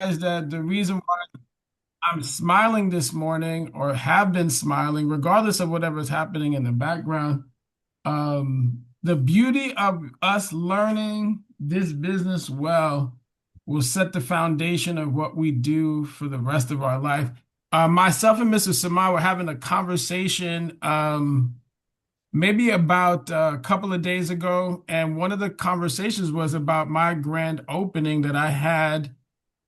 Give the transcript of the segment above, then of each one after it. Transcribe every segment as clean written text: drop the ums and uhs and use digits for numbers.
Is that the reason why I'm smiling this morning or have been smiling, regardless of whatever's happening in the background? The beauty of us learning this business well will set the foundation of what we do for the rest of our life. Myself and Mr. Samar were having a conversation maybe about a couple of days ago, and one of the conversations was about my grand opening that I had.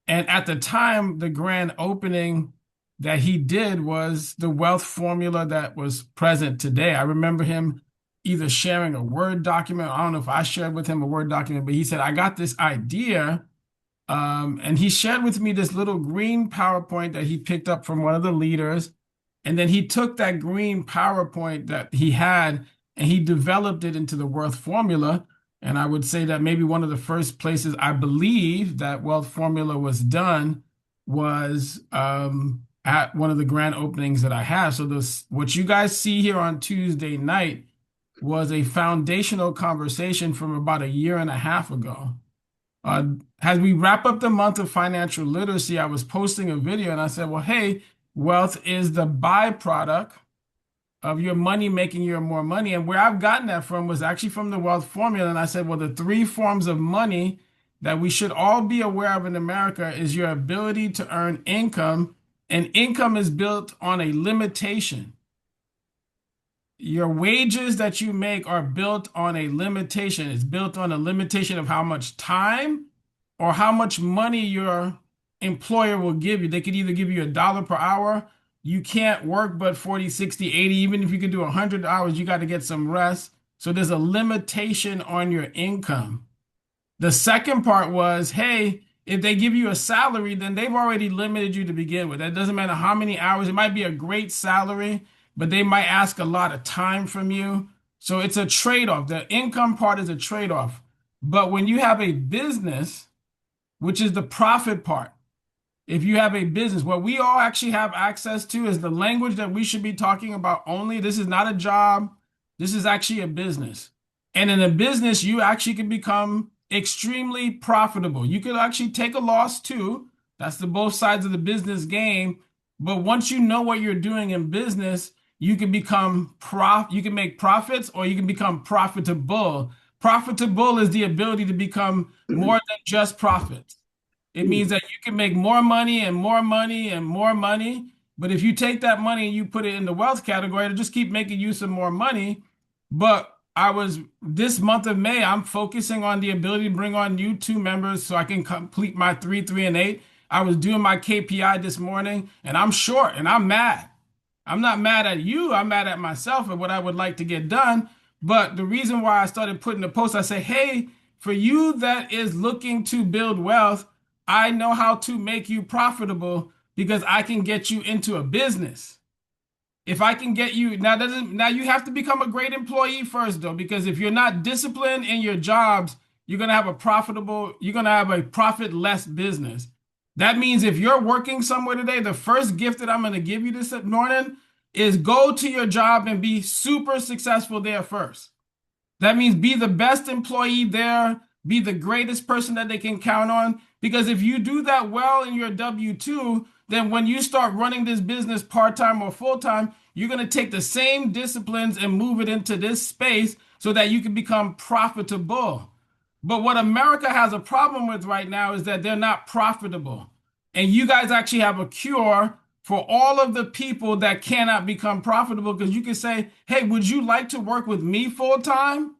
And at the time, the grand opening that he did was the wealth formula that was present today. I remember him either sharing a Word document. I don't know if I shared with him a Word document, but he said, I got this idea. And he shared with me this little green PowerPoint that he picked up from one of the leaders. And then he took that green PowerPoint that he had and he developed it into the wealth formula. And I would say that maybe one of the first places I believe that wealth formula was done was at one of the grand openings that I have. So this, what you guys see here on Tuesday night was a foundational conversation from about a year and a half ago. Uh, as we wrap up the month of financial literacy, I was posting a video and I said, well, hey, wealth is the byproduct of your money making you more money. And where I've gotten that from was actually from the wealth formula. And I said, well, the three forms of money that we should all be aware of in America is your ability to earn income. And income is built on a limitation. Your wages that you make are built on a limitation. It's built on a limitation of how much time or how much money your employer will give you. They could either give you $1 per hour. You can't work but 40, 60, 80. Even if you could do 100 hours, you got to get some rest. So there's a limitation on your income. The second part was, hey, if they give you a salary, then they've already limited you to begin with. That doesn't matter how many hours. It might be a great salary, but they might ask a lot of time from you. So it's a trade-off. The income part is a trade-off. But when you have a business, which is the profit part, if you have a business, what we all actually have access to is the language that we should be talking about only. This is not a job. This is actually a business. And in a business, you actually can become extremely profitable. You could actually take a loss too. That's the both sides of the business game. But once you know what you're doing in business, you can become you can make profits or you can become profitable. Profitable is the ability to become more than just profits. It means that you can make more money and more money and more money. But if you take that money and you put it in the wealth category, it'll just keep making you some more money. But this month of May, I'm focusing on the ability to bring on new two members so I can complete my 3, 3, and 8. I was doing my KPI this morning and I'm short and I'm mad. I'm not mad at you. I'm mad at myself and what I would like to get done. But the reason why I started putting the post, I say, hey, for you that is looking to build wealth, I know how to make you profitable because I can get you into a business. If I can get you now you have to become a great employee first though, because if you're not disciplined in your jobs, you're gonna have a profit-less business. That means if you're working somewhere today, the first gift that I'm gonna give you this morning is go to your job and be super successful there first. That means be the best employee there, be the greatest person that they can count on. Because if you do that well in your W-2, then when you start running this business part-time or full-time, you're going to take the same disciplines and move it into this space so that you can become profitable. But what America has a problem with right now is that they're not profitable. And you guys actually have a cure for all of the people that cannot become profitable because you can say, hey, would you like to work with me full time?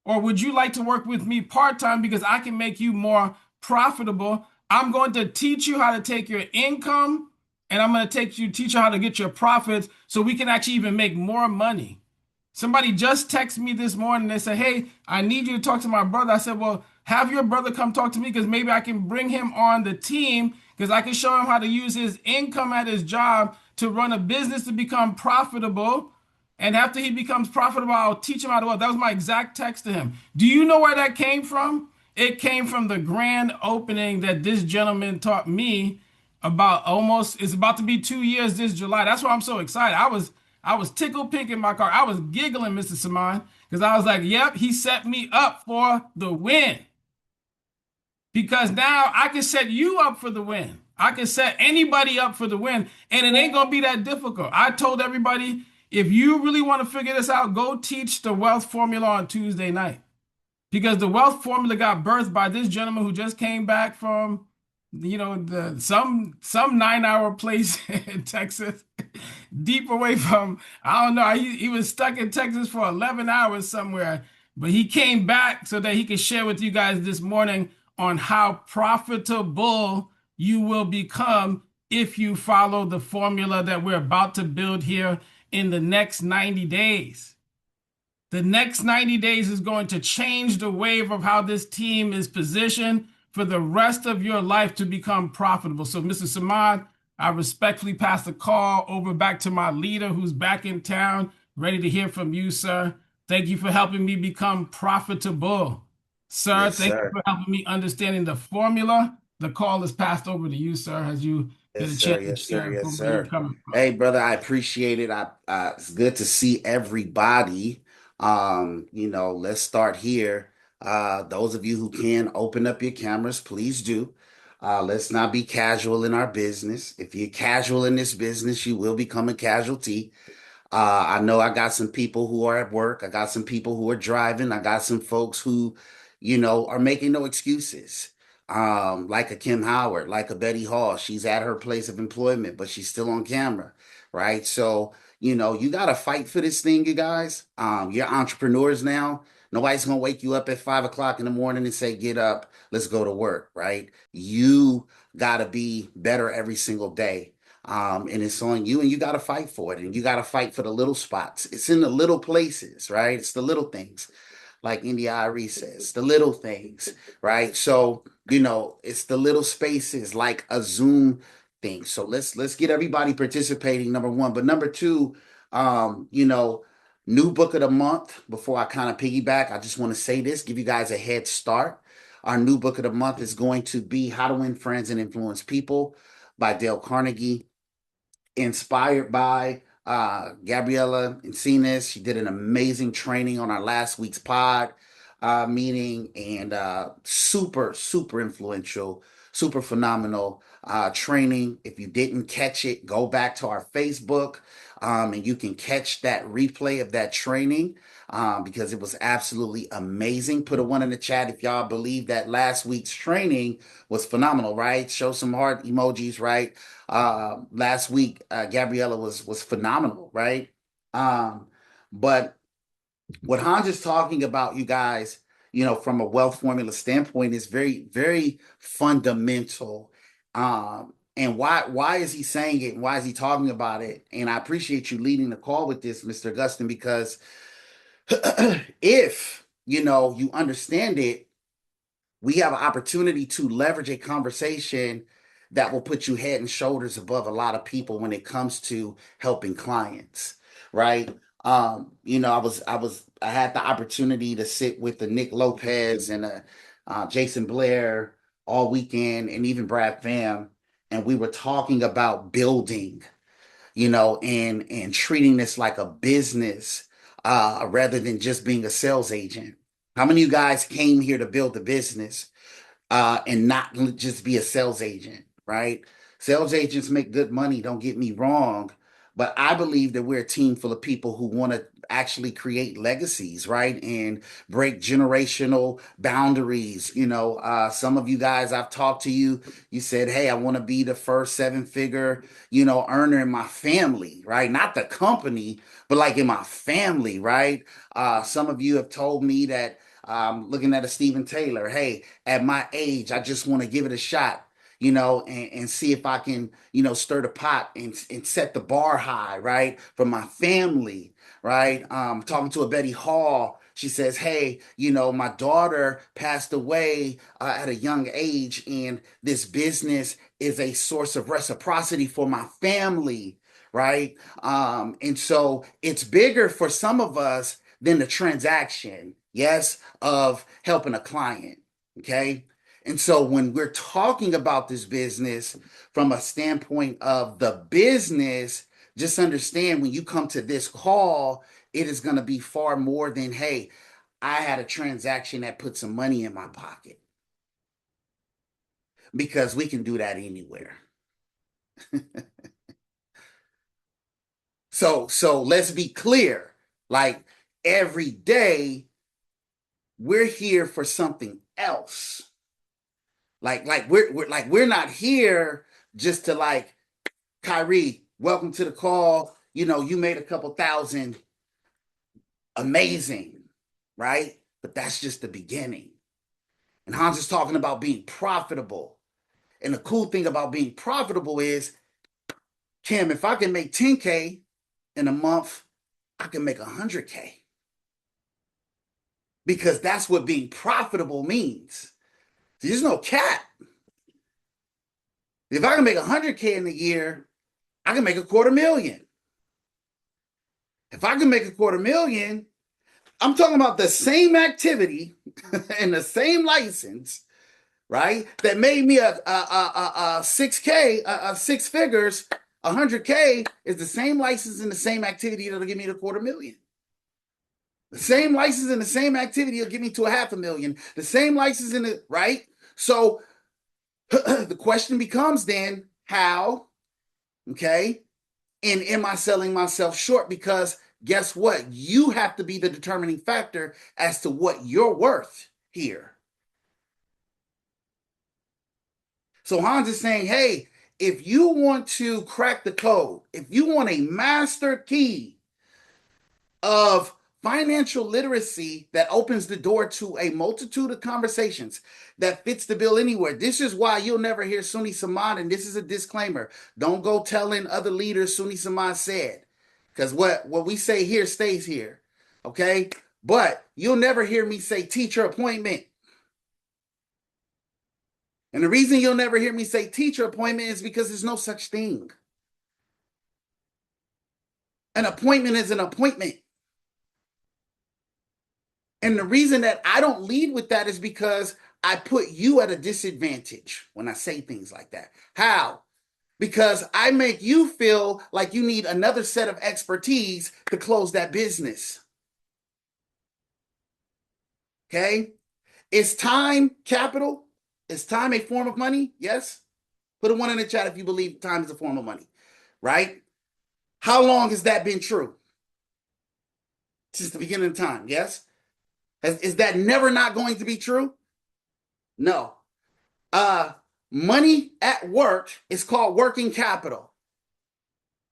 Or would you like to work with me part time because I can make you more profitable? I'm going to teach you how to take your income and I'm going to teach you how to get your profits so we can actually even make more money. Somebody just texted me this morning. They said, hey, I need you to talk to my brother. I said, well, have your brother come talk to me because maybe I can bring him on the team because I can show him how to use his income at his job to run a business to become profitable. And after he becomes profitable, I'll teach him how to work. That was my exact text to him. Do you know where that came from? It came from the grand opening that this gentleman taught me about it's about to be 2 years this July. That's why I'm so excited. I was tickled pink in my car. I was giggling, Mr. Simon, because I was like, yep, he set me up for the win. because now I can set you up for the win. I can set anybody up for the win, and it ain't gonna be that difficult. I told everybody, if you really want to figure this out, go teach the wealth formula on Tuesday night because the wealth formula got birthed by this gentleman who just came back from, the some 9 hour place in Texas, deep away from, I don't know. He was stuck in Texas for 11 hours somewhere, but he came back so that he could share with you guys this morning on how profitable you will become if you follow the formula that we're about to build here in the next 90 days. The next 90 days is going to change the wave of how this team is positioned for the rest of your life to become profitable. So, Mr. Samad, I respectfully pass the call over back to my leader who's back in town, ready to hear from you, sir. Thank you for helping me become profitable. Sir, Yes, thank you sir. for helping me understanding the formula. The call is passed over to you, sir, as you get Yes, a sir. chance to Yes, sir. share Yes, from where you're sir. coming from. Hey, brother, I appreciate it. It's good to see everybody. Let's start here. Those of you who can open up your cameras, please do. Let's not be casual in our business. If you're casual in this business, you will become a casualty. I know I got some people who are at work. I got some people who are driving. I got some folks who, are making no excuses. Like a Kim Howard, like a Betty Hall. She's at her place of employment, but she's still on camera, right? So, you got to fight for this thing, you guys. You're entrepreneurs now. Nobody's going to wake you up at 5 o'clock in the morning and say, get up, let's go to work, right? You got to be better every single day. And it's on you, and you got to fight for it, and you got to fight for the little spots. It's in the little places, right? It's the little things, like India Ari says, the little things, right? So it's the little spaces, like a Zoom thing. So let's get everybody participating. Number one, but number two, um, you know, new book of the month. Before I kind of piggyback, I just want to say this, give you guys a head start. Our new book of the month is going to be How to Win Friends and Influence People by Dale Carnegie, inspired by Gabriella Encinas. She did an amazing training on our last week's pod meeting, and super, super influential, super phenomenal training. If you didn't catch it, go back to our Facebook, and you can catch that replay of that training. Because it was absolutely amazing. Put a one in the chat if y'all believe that last week's training was phenomenal, right? Show some heart emojis, right? Last week, Gabriella was phenomenal, right? Um, but what Hans is talking about, you guys, from a wealth formula standpoint, is very, very fundamental. And why is he saying it? And why is he talking about it? And I appreciate you leading the call with this, Mr. Augustine, because if you understand it, we have an opportunity to leverage a conversation that will put you head and shoulders above a lot of people when it comes to helping clients, right? I had the opportunity to sit with the Nick Lopez and Jason Blair all weekend, and even Brad Pham, and we were talking about building, and treating this like a business, rather than just being a sales agent. How many of you guys came here to build a business, and not just be a sales agent, right? Sales agents make good money, don't get me wrong, but I believe that we're a team full of people who want to actually create legacies, right? And break generational boundaries. Some of you guys, I've talked to you, you said, hey, I want to be the first seven-figure, earner in my family, right? Not the company, but like in my family, right? Some of you have told me that, looking at a Stephen Taylor, hey, at my age, I just want to give it a shot, and see if I can, stir the pot and set the bar high, right? For my family, right? Talking to a Betty Hall. She says, hey, my daughter passed away at a young age, and this business is a source of reciprocity for my family, right? And so it's bigger for some of us than the transaction, yes, of helping a client. Okay. And so when we're talking about this business from a standpoint of the business, just understand when you come to this call, it is going to be far more than, hey, I had a transaction that put some money in my pocket. because we can do that anywhere. So let's be clear. Like every day, we're here for something else. We're not here just to like, Kyrie, welcome to the call. You know, you made a couple thousand, amazing, right? But that's just the beginning. And Hans is talking about being profitable. And the cool thing about being profitable is, Kim, if I can make 10K in a month, I can make 100K, because that's what being profitable means. There's no cap. If I can make 100K in a year, I can make a quarter million. If I can make a quarter million, I'm talking about the same activity and the same license, right? That made me a 6K, six figures, 100K is the same license and the same activity that'll give me the quarter million. The same license and the same activity will give me to a half a million. The same license in the right. So the question becomes then how, okay, and am I selling myself short? Because guess what? You have to be the determining factor as to what you're worth here. So Hans is saying, hey, if you want to crack the code, if you want a master key of financial literacy that opens the door to a multitude of conversations that fits the bill anywhere. This is why you'll never hear Sunni Samad, and this is a disclaimer. Don't go telling other leaders Sunni Samad said, because what we say here stays here, okay? But you'll never hear me say teacher appointment. And the reason you'll never hear me say teacher appointment is because there's no such thing. An appointment is an appointment. And the reason that I don't lead with that is because I put you at a disadvantage when I say things like that. How? Because I make you feel like you need another set of expertise to close that business. Okay? Is time capital? Is time a form of money? Yes. Put a one in the chat if you believe time is a form of money, right? How long has that been true? Since the beginning of time, yes? Is that never not going to be true? No. Uh, Money at work is called working capital.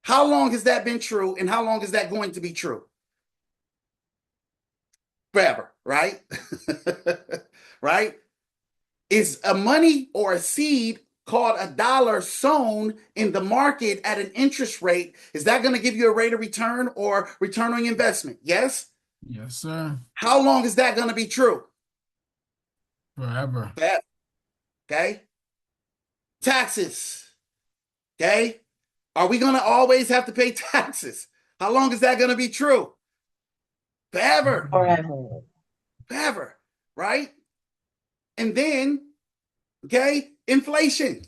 How long has that been true, and how long is that going to be true? Forever, right? Right? Is a money or a seed called a dollar sown in the market at an interest rate, is that going to give you a rate of return or return on investment? Yes. Yes, sir. How long is that going to be true? Forever. Forever. Okay. Taxes. Okay. Are we going to always have to pay taxes? How long is that going to be true? Forever. Forever. Forever. Right. And then, okay, inflation.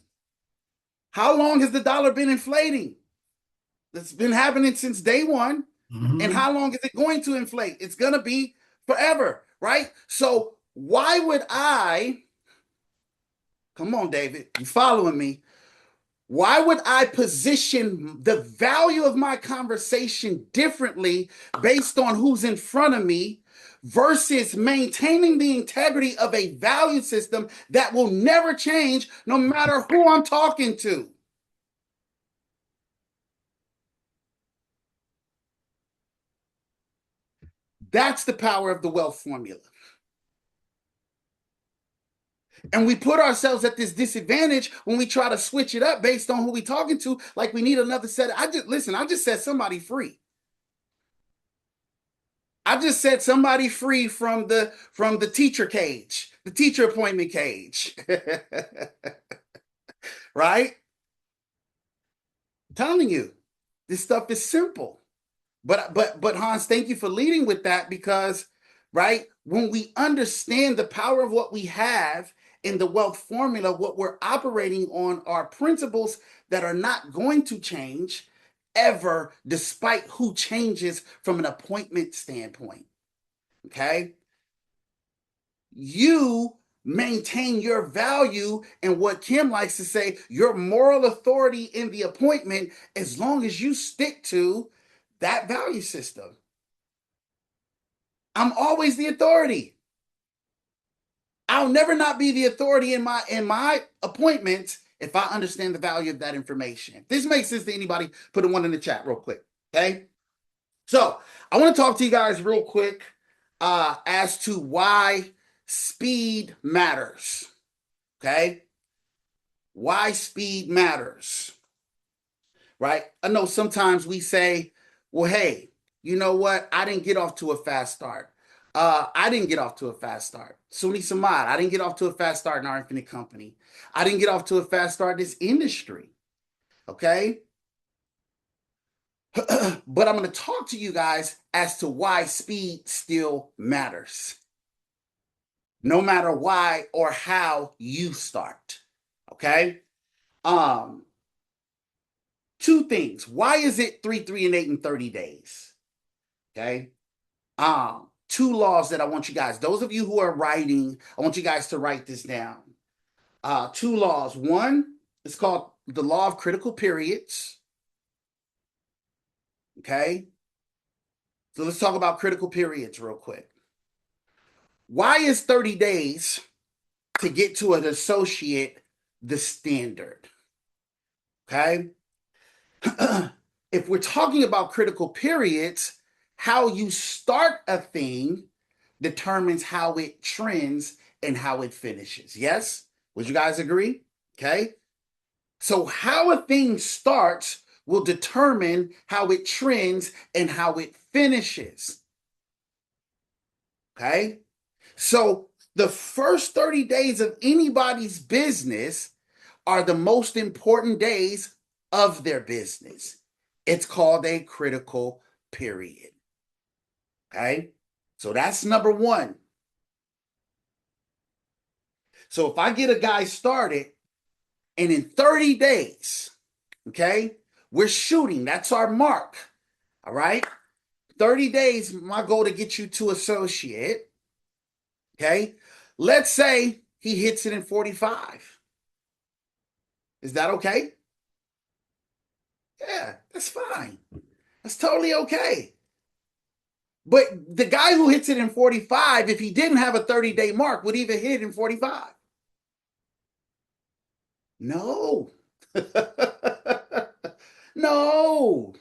How long has the dollar been inflating? It's been happening since day one. And Mm-hmm. how long is it going to inflate? It's going to be forever, right? So why would I, come on, David, you following me? Why would I position the value of my conversation differently based on who's in front of me versus maintaining the integrity of a value system that will never change no matter who I'm talking to? That's the power of the wealth formula. And we put ourselves at this disadvantage when we try to switch it up based on who we talking to, like we need another set. I just set somebody free. I just set somebody free from the teacher cage, the teacher appointment cage. Right? I'm telling you, this stuff is simple. But Hans, thank you for leading with that, because right, when we understand the power of what we have in the wealth formula, what we're operating on are principles that are not going to change ever, despite who changes from an appointment standpoint. Okay? You maintain your value and what Kim likes to say, your moral authority in the appointment, as long as you stick to that value system. I'm always the authority. I'll never not be the authority in my appointments if I understand the value of that information. If this makes sense to anybody, put a one in the chat real quick. Okay. So I want to talk to you guys real quick as to why speed matters. Okay. Why speed matters. Right. I know sometimes we say, well, hey, you know what? I didn't get off to a fast start. I didn't get off to a fast start. Suni Samad, I didn't get off to a fast start in our infinite company. I didn't get off to a fast start in this industry. Okay. But I'm going to talk to you guys as to why speed still matters, no matter why or how you start. Okay. Um, Two things. Why is it 3, 3, and 8 in 30 days? Okay. Two laws that I want you guys, those of you who are writing, I want you guys to write this down. Two laws. One is called the law of critical periods. Okay. So let's talk about critical periods real quick. Why is 30 days to get to an associate the standard? Okay. If we're talking about critical periods, how you start a thing determines how it trends and how it finishes. Yes? Would you guys agree? Okay. So, how a thing starts will determine how it trends and how it finishes. Okay. So, the first 30 days of anybody's business are the most important days of their business. It's called a critical period. Okay. So, that's number one. So, if I get a guy started and in 30 days, okay, we're shooting, that's our mark. All right. 30 days, my goal to get you to associate. Okay. Let's say he hits it in 45. Is that okay? Yeah, that's fine. That's totally okay. But the guy who hits it in 45, if he didn't have a 30-day mark, would even hit it in 45. No. No.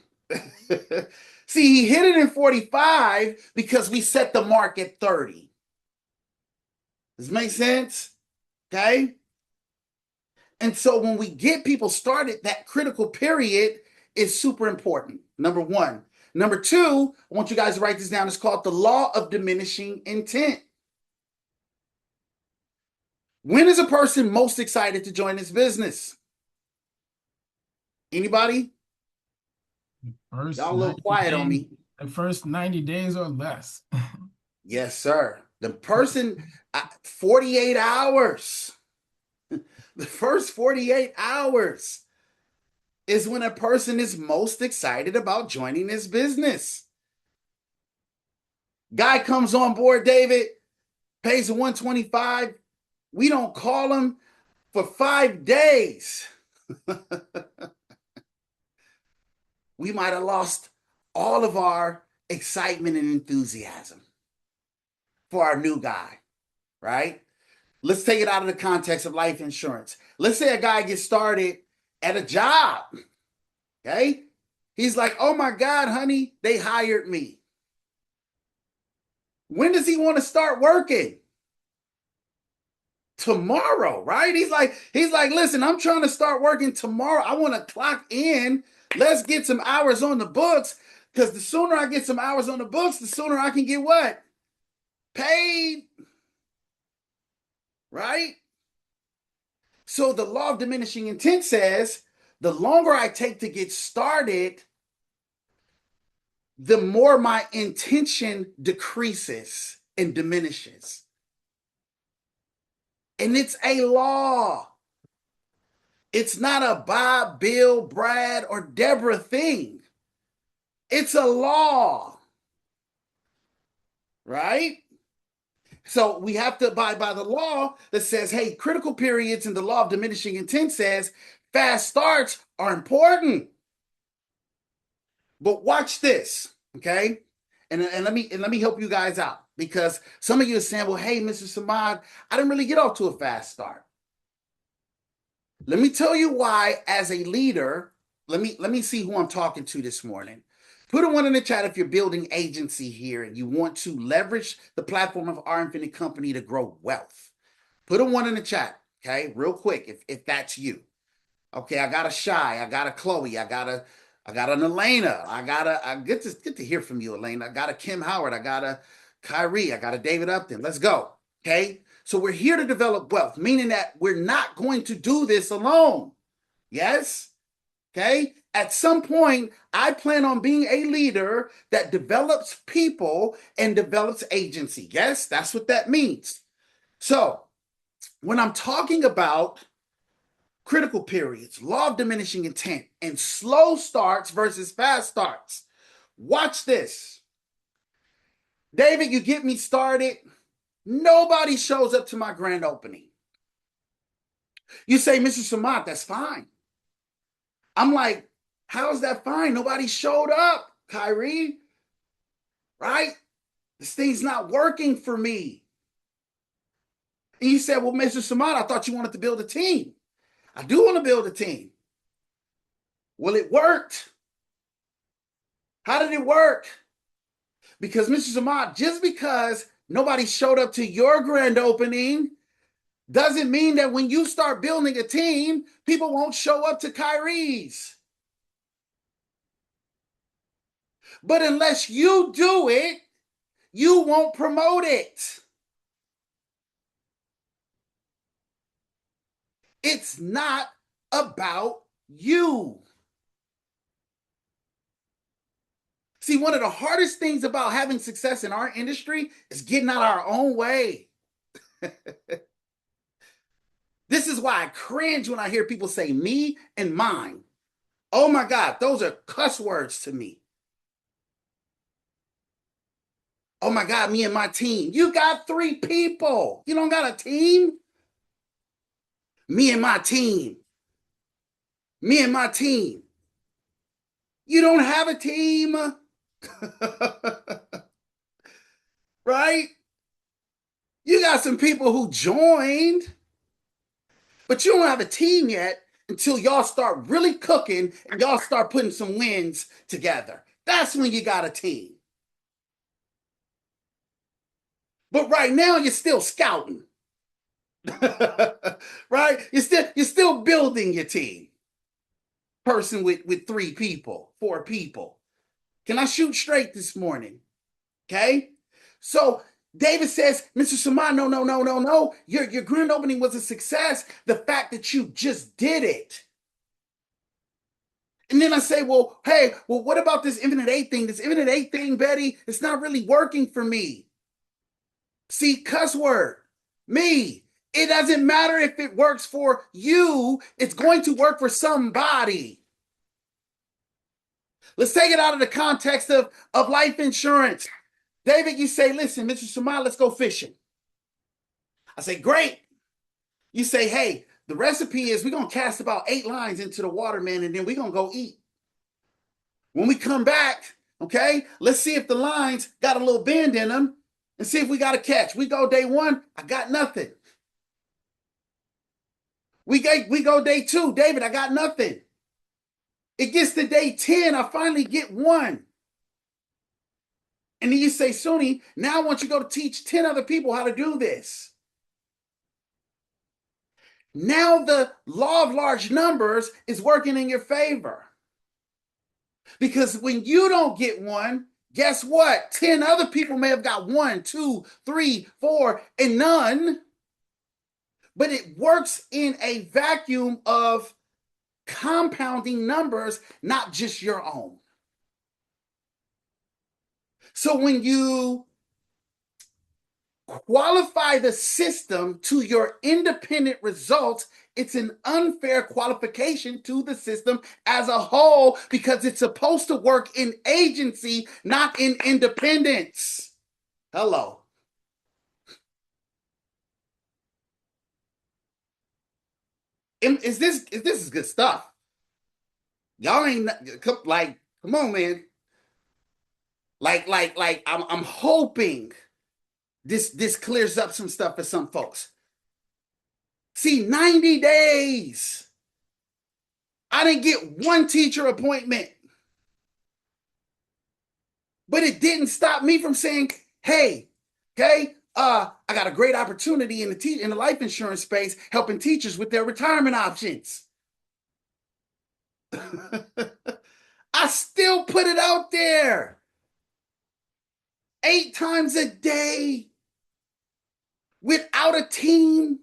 See, he hit it in 45 because we set the mark at 30. Does this make sense? Okay. And so when we get people started, that critical period is super important. Number one. Number two, I want you guys to write this down. It's called the law of diminishing intent. When is a person most excited to join this business? Anybody? First Y'all a little 90 quiet on days, me. the first 90 days or less. Yes, sir. The person, 48 hours. The first 48 hours is when a person is most excited about joining this business. Guy comes on board, David, pays 125. We don't call him for 5 days. We might have lost all of our excitement and enthusiasm for our new guy, right? Let's take it out of the context of life insurance. Let's say a guy gets started at a job, okay? He's like, oh my God, honey, they hired me. When does he want to start working? Tomorrow, right? He's like, listen, I'm trying to start working tomorrow. I want to clock in. Let's get some hours on the books. Because the sooner I get some hours on the books, the sooner I can get what? Paid. Right? So the law of diminishing intent says the longer I take to get started, the more my intention decreases and diminishes. And it's a law. It's not a Bob, Bill, Brad, or Deborah thing. It's a law, right? So we have to abide by the law that says, hey, critical periods and the law of diminishing intent says fast starts are important. But watch this, okay? And let me help you guys out because some of you are saying, well, hey, Mr. Samad, I didn't really get off to a fast start. Let me tell you why, as a leader, let me see who I'm talking to this morning. Put a one in the chat if you're building agency here and you want to leverage the platform of our Infinite Company to grow wealth. Put a one in the chat, okay, real quick, if that's you. Okay, I got a Shy, I got a Chloe, I got an Elena, I get to hear from you, Elena. I got a Kim Howard, I got a Kyrie, I got a David Upton. Let's go. Okay. So we're here to develop wealth, meaning that we're not going to do this alone. Yes. Okay. At some point, I plan on being a leader that develops people and develops agency. Yes, that's what that means. So when I'm talking about critical periods, law of diminishing intent, and slow starts versus fast starts. Watch this. David, you get me started. Nobody shows up to my grand opening. You say, Mr. Samat, that's fine. I'm like, how's that fine? Nobody showed up, Kyrie, right? This thing's not working for me. And you said, well, Mr. Samat, I thought you wanted to build a team. I do want to build a team. Well, it worked. How did it work? Because Mr. Samad, just because nobody showed up to your grand opening doesn't mean that when you start building a team, people won't show up to Kyrie's. But unless you do it, you won't promote it. It's not about you. See, one of the hardest things about having success in our industry is getting out our own way. This is why I cringe when I hear people say me and mine. Oh my God, those are cuss words to me. Oh my God, me and my team. You got three people. You don't got a team? Me and my team. Me and my team. You don't have a team? Right? You got some people who joined, but you don't have a team yet until y'all start really cooking and y'all start putting some wins together. That's when you got a team. But right now you're still scouting. Right? You're still building your team. Person with three people, four people. Can I shoot straight this morning? Okay. So David says, Mr. Saman, no, no, no, no, no. Your grand opening was a success. The fact that you just did it. And then I say, well, hey, well, what about this Infinite Eight thing? This Infinite Eight thing, Betty, it's not really working for me. See, cuss word, me. It doesn't matter if it works for you, it's going to work for somebody. Let's take it out of the context of life insurance. David, you say, listen, Mr. Samal, let's go fishing. I say, great. You say, hey, the recipe is we're going to cast about 8 lines into the water, man, and then we're going to go eat. When we come back, okay, let's see if the lines got a little bend in them and see if we got a catch. We go day 1, I got nothing. We go day 2, David, I got nothing. It gets to day 10, I finally get one. And then you say, Suni, now I want you to go to teach 10 other people how to do this. Now the law of large numbers is working in your favor. Because when you don't get one, guess what? 10 other people may have got 1, 2, 3, 4, and none. But it works in a vacuum of compounding numbers, not just your own. So when you qualify the system to your independent results, it's an unfair qualification to the system as a whole because it's supposed to work in agency, not in independence. Hello. Is this is good stuff? Y'all ain't like, come on, man. Like, I'm hoping this clears up some stuff for some folks. See, 90 days. I didn't get one teacher appointment, but it didn't stop me from saying, hey, okay, I got a great opportunity in the life insurance space, helping teachers with their retirement options. I still put it out there 8 times a day without a team.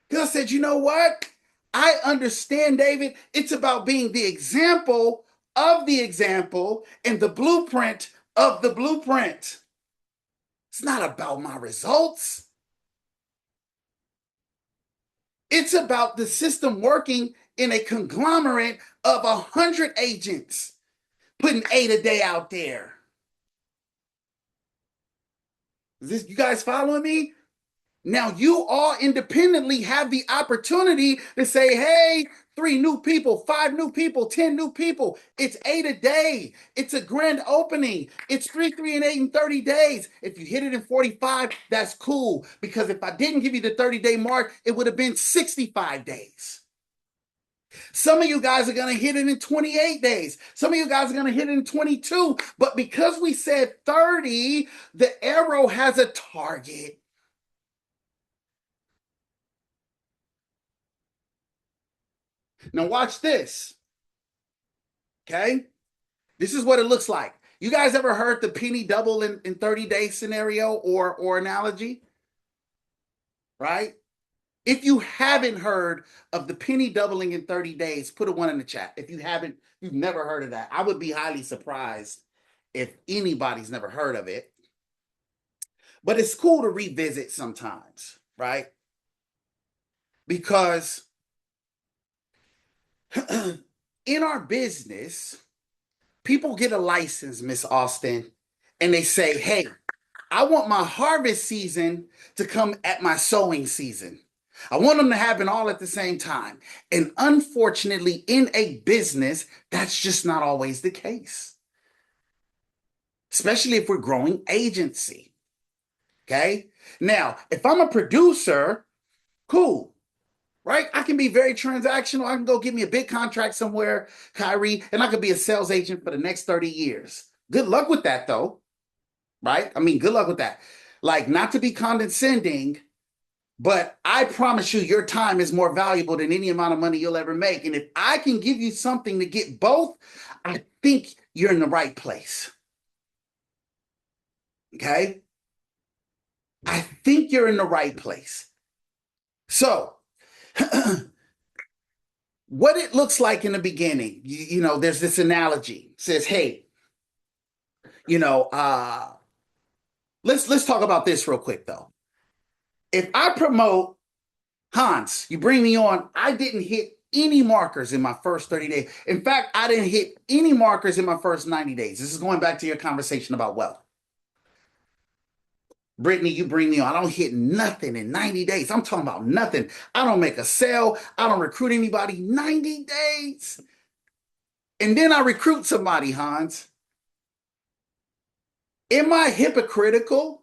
Because I said, you know what? I understand, David. It's about being the example of the example and the blueprint of the blueprint. It's not about my results. It's about the system working in a conglomerate of 100 agents, putting 8 a day out there. Is this, you guys following me? Now you all independently have the opportunity to say, hey, 3 new people, 5 new people, 10 new people. It's 8 a day. It's a grand opening. It's 3, 3, and 8 in 30 days. If you hit it in 45, that's cool. Because if I didn't give you the 30-day mark, it would have been 65 days. Some of you guys are going to hit it in 28 days. Some of you guys are going to hit it in 22. But because we said 30, the arrow has a target. Now watch this. Okay? This is what it looks like. You guys ever heard the penny double in 30-day scenario or analogy? Right? If you haven't heard of the penny doubling in 30 days, put a 1 in the chat. If you haven't, you've never heard of that. I would be highly surprised if anybody's never heard of it. But it's cool to revisit sometimes, right? Because in our business, people get a license, Miss Austin, and they say, hey, I want my harvest season to come at my sowing season. I want them to happen all at the same time. And unfortunately, in a business, that's just not always the case, especially if we're growing agency. Okay. Now, if I'm a producer, cool, right? I can be very transactional. I can go get me a big contract somewhere, Kyrie, and I could be a sales agent for the next 30 years. Good luck with that, though, right? I mean, good luck with that. Like, not to be condescending, but I promise you, your time is more valuable than any amount of money you'll ever make. And if I can give you something to get both, I think you're in the right place. Okay? I think you're in the right place. So, what it looks like in the beginning, there's this analogy. It says, hey, you know, let's talk about this real quick though. If I promote Hans, you bring me on, I didn't hit any markers in my first 30 days. In fact, I didn't hit any markers in my first 90 days. This is going back to your conversation about wealth. Brittany, you bring me on. I don't hit nothing in 90 days. I'm talking about nothing. I don't make a sale. I don't recruit anybody. 90 days. And then I recruit somebody, Hans. Am I hypocritical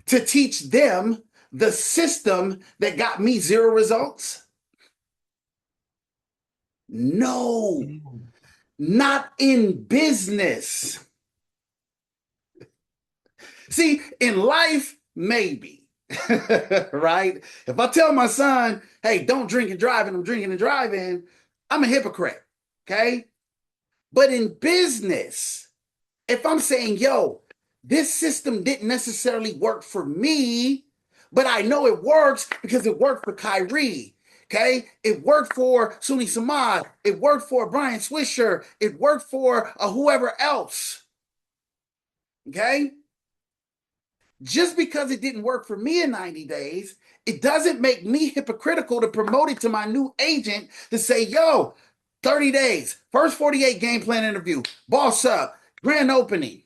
to teach them the system that got me 0 results? No, not in business. See, in life, maybe, right? If I tell my son, hey, don't drink and drive, and I'm drinking and driving, I'm a hypocrite, okay? But in business, if I'm saying, yo, this system didn't necessarily work for me, but I know it works because it worked for Kyrie. Okay, it worked for Suni Samad. It worked for Brian Swisher. It worked for whoever else. Okay, just because it didn't work for me in 90 days, it doesn't make me hypocritical to promote it to my new agent to say, yo, 30 days, first 48 game plan interview, boss up, grand opening.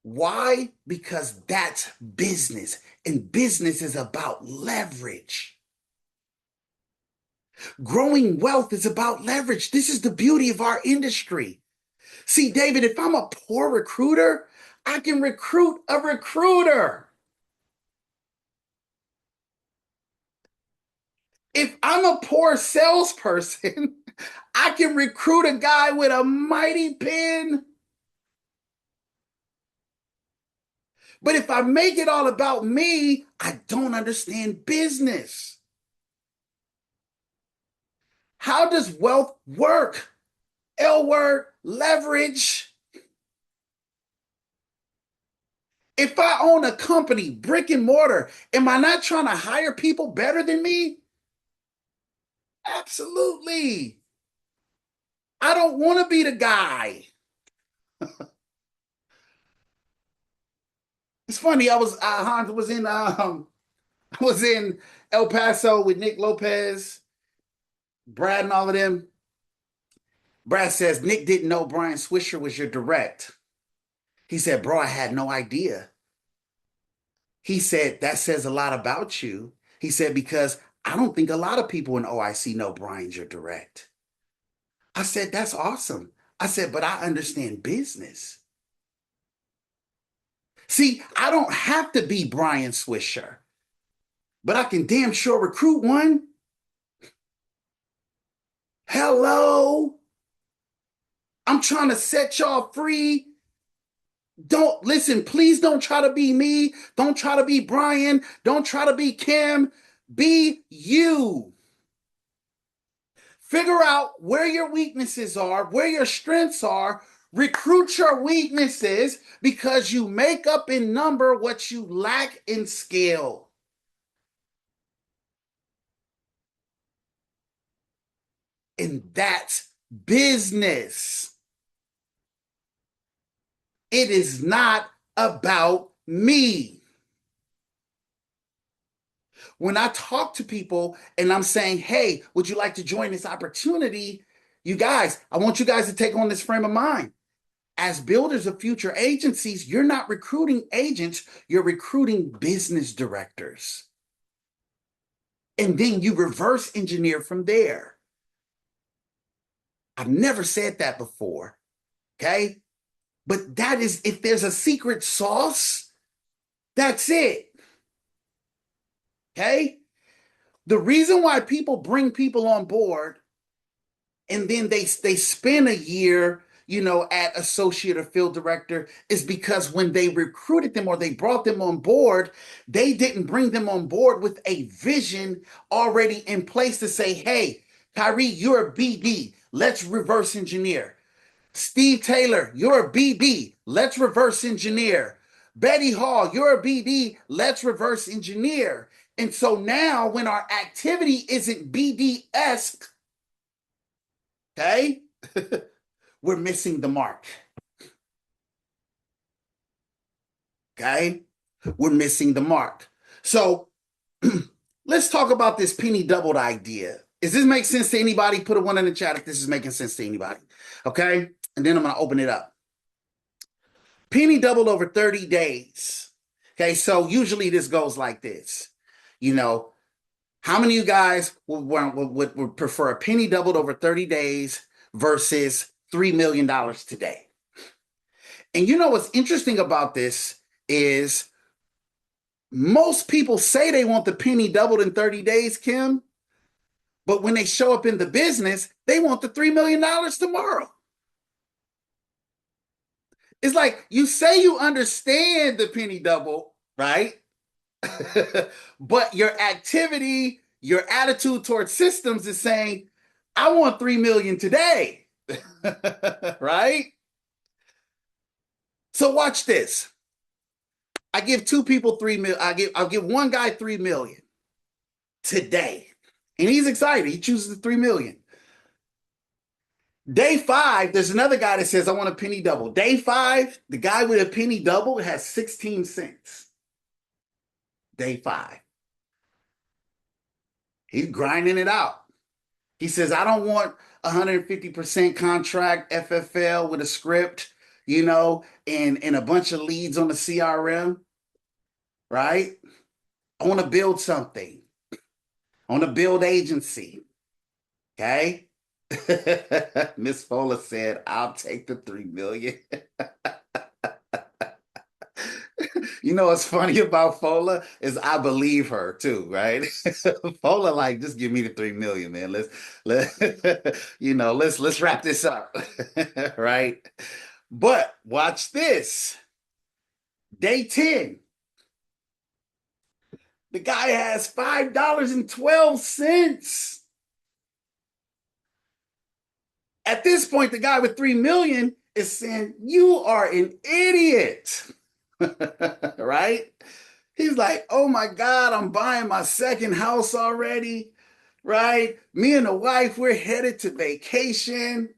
Why? Because that's business, and business is about leverage. Growing wealth is about leverage. This is the beauty of our industry. See, David, if I'm a poor recruiter, I can recruit a recruiter. If I'm a poor salesperson, I can recruit a guy with a mighty pen. But if I make it all about me, I don't understand business. How does wealth work? L word, leverage. If I own a company, brick and mortar, am I not trying to hire people better than me? Absolutely. I don't want to be the guy. It's funny. Hans I was in El Paso with Nick Lopez, Brad, and all of them. Brad says Nick didn't know Brian Swisher was your direct. He said, "Bro, I had no idea." He said, "That says a lot about you." He said, "Because I don't think a lot of people in OIC know Brian's your direct." I said, "That's awesome." I said, "But I understand business." See, I don't have to be Brian Swisher, but I can damn sure recruit one. Hello. I'm trying to set y'all free. Don't listen, please don't try to be me. Don't try to be Brian. Don't try to be Kim. Be you. Figure out where your weaknesses are, where your strengths are. Recruit your weaknesses because you make up in number what you lack in skill. And that's business. It is not about me. When I talk to people and I'm saying, hey, would you like to join this opportunity? You guys, I want you guys to take on this frame of mind. As builders of future agencies, you're not recruiting agents, you're recruiting business directors. And then you reverse engineer from there. I've never said that before. Okay. But that is, if there's a secret sauce, that's it. Okay. The reason why people bring people on board and then they spend a year, at associate or field director is because when they recruited them or they brought them on board, they didn't bring them on board with a vision already in place to say, hey, Kyrie, you're a BD. Let's reverse engineer. Steve Taylor, you're a BD. Let's reverse engineer. Betty Hall, you're a BD. Let's reverse engineer. And so now, when our activity isn't BD esque, okay, we're missing the mark. Okay, we're missing the mark. So let's talk about this penny doubled idea. Does this make sense to anybody? Put a one in the chat if this is making sense to anybody. Okay, and then I'm going to open it up. Penny doubled over 30 days. Okay, so usually this goes like this. You know, how many of you guys would prefer a penny doubled over 30 days versus $3 million today? And you know what's interesting about this is most people say they want the penny doubled in 30 days, Kim, but when they show up in the business, they want the $3 million tomorrow. It's like you say you understand the penny double, right? But your activity, your attitude towards systems is saying, I want 3 million today. Right? So watch this. I give two people 3 million. I'll give one guy 3 million today. And he's excited. He chooses the 3 million. Day 5, there's another guy that says, I want a penny double. Day 5, the guy with a penny double has 16 cents. Day 5. He's grinding it out. He says, I don't want 150% contract FFL with a script. and a bunch of leads on the CRM, right? I want to build something. I want to build agency. Okay. Miss Fola said, I'll take the 3 million. You know what's funny about Fola is I believe her too, right? Fola, like, just give me the 3 million, man. Let's wrap this up. Right? But watch this. Day 10. The guy has $5.12. At this point, the guy with 3 million is saying, you are an idiot. Right? He's like, oh my God, I'm buying my second house already. Right? Me and the wife, we're headed to vacation,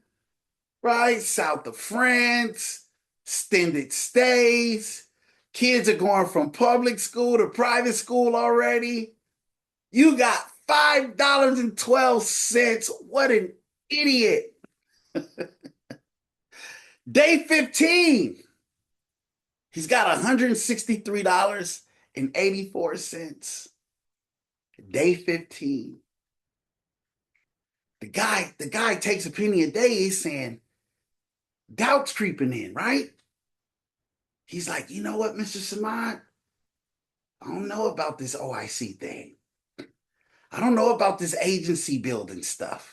right? South of France, extended stays. Kids are going from public school to private school already. You got $5.12. What an idiot. Day 15, he's got $163.84. Day 15. The guy takes a penny a day. He's saying, doubt's creeping in, right? He's like, you know what, Mr. Samad? I don't know about this OIC thing. I don't know about this agency building stuff.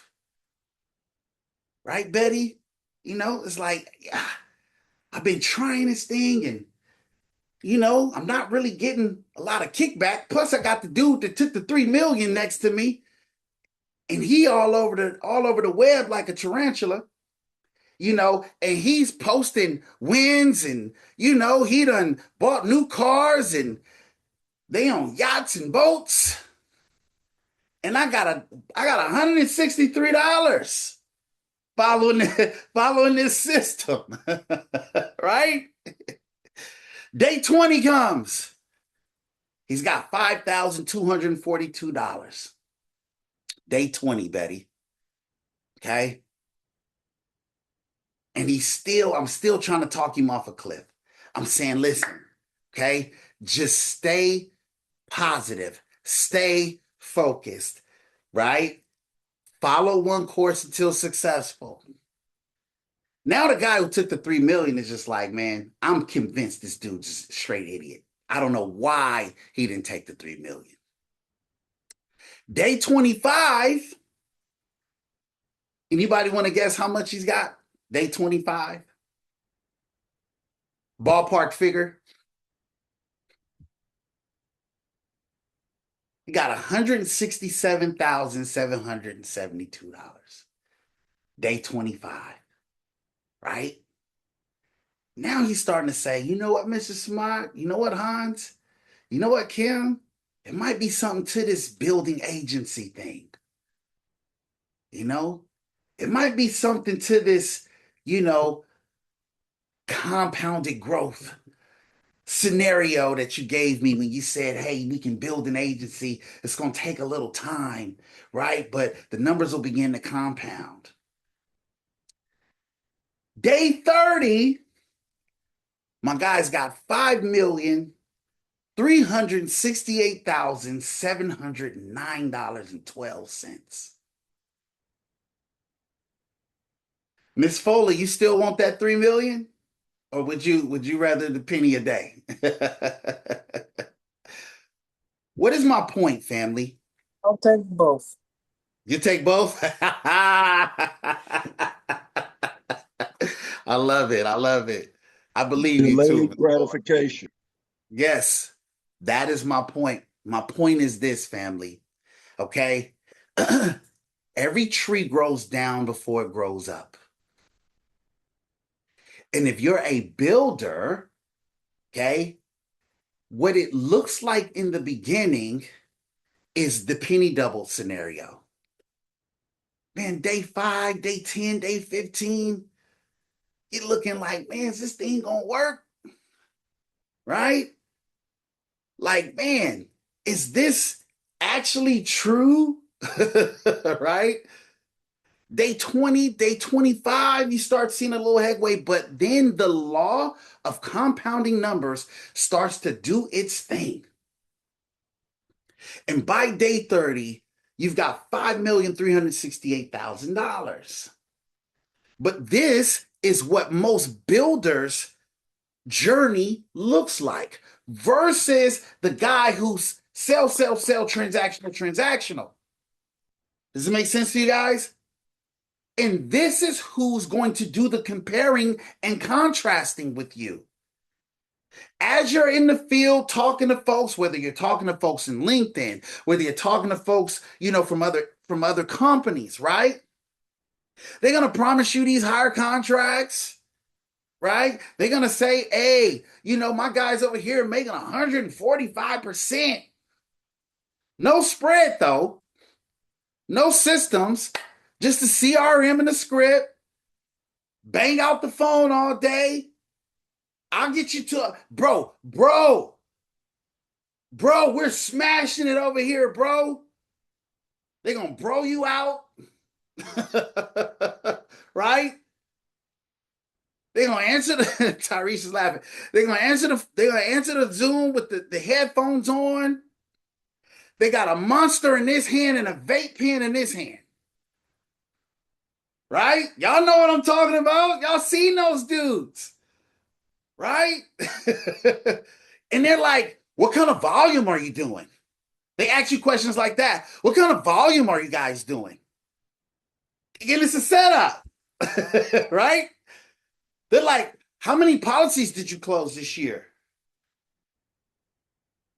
Right, Betty? It's like, yeah, I've been trying this thing and I'm not really getting a lot of kickback. Plus, I got the dude that took the 3 million next to me, and he all over the web like a tarantula, and he's posting wins, and he done bought new cars and they on yachts and boats. And I got $163 following this system. Right? Day 20 comes. He's got $5,242. Day 20, Betty. Okay. And I'm still trying to talk him off a cliff. I'm saying, listen, okay, just stay positive, stay focused, right? Follow one course until successful. Now the guy who took the 3 million is just like, man, I'm convinced this dude's just a straight idiot. I don't know why he didn't take the 3 million. Day 25. Anybody want to guess how much he's got? Day 25. Ballpark figure. He got $167,772. Day 25. Right? Now he's starting to say, you know what, Mr. Smart? You know what, Hans? You know what, Kim? It might be something to this building agency thing. You know, it might be something to this, you know, compounded growth scenario that you gave me when you said, hey, we can build an agency. It's going to take a little time, right? But the numbers will begin to compound. Day 30, my guy's got $5,368,709.12. Miss Foley, you still want that 3 million? Or would you rather the penny a day? What is my point, family? I'll take both. You take both? I love it. I love it. I believe you too, Delayed Miss Foley. gratification. Yes, that is my point. My point is this, family. Okay. Every tree grows down before it grows up. And if you're a builder, okay, what it looks like in the beginning is the penny double scenario. Man, day 5, day 10, day 15, you're looking like, man, is this thing gonna work? Right? Like, man, is this actually true? Right? Day 20, day 25, you start seeing a little headway, but then the law of compounding numbers starts to do its thing. And by day 30, you've got $5,368,000. But this is what most builders' journey looks like versus the guy who's sell, transactional. Does it make sense to you guys? And this is who's going to do the comparing and contrasting with you. As you're in the field talking to folks, whether you're talking to folks in LinkedIn, whether you're talking to folks, from other companies, right? They're gonna promise you these higher contracts, right? They're gonna say, hey, my guys over here making 145%. No spread though, no systems, just the CRM and the script, bang out the phone all day. I'll get you to bro, we're smashing it over here, bro. They're gonna bro you out. Right? They're gonna answer the Tyrese is laughing. They're gonna answer the Zoom with the headphones on. They got a monster in this hand and a vape pen in this hand. Right? Y'all know what I'm talking about. Y'all seen those dudes, right? And they're like, what kind of volume are you doing? They ask you questions like that. What kind of volume are you guys doing? Again, it's a setup, right? They're like, how many policies did you close this year?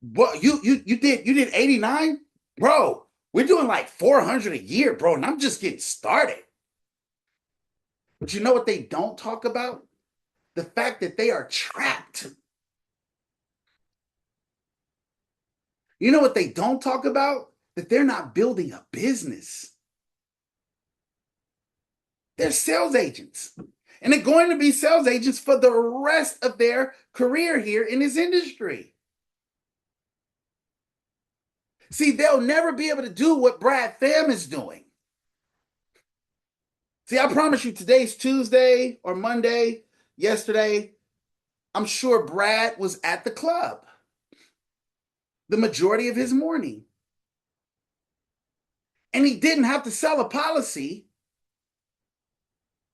What you did 89? Bro, we're doing like 400 a year, bro, and I'm just getting started. But you know what they don't talk about? The fact that they are trapped. You know what they don't talk about? That they're not building a business. They're sales agents. And they're going to be sales agents for the rest of their career here in this industry. See, they'll never be able to do what Brad Pham is doing. See, I promise you, today's Tuesday or Monday, yesterday, I'm sure Brad was at the club the majority of his morning. And he didn't have to sell a policy,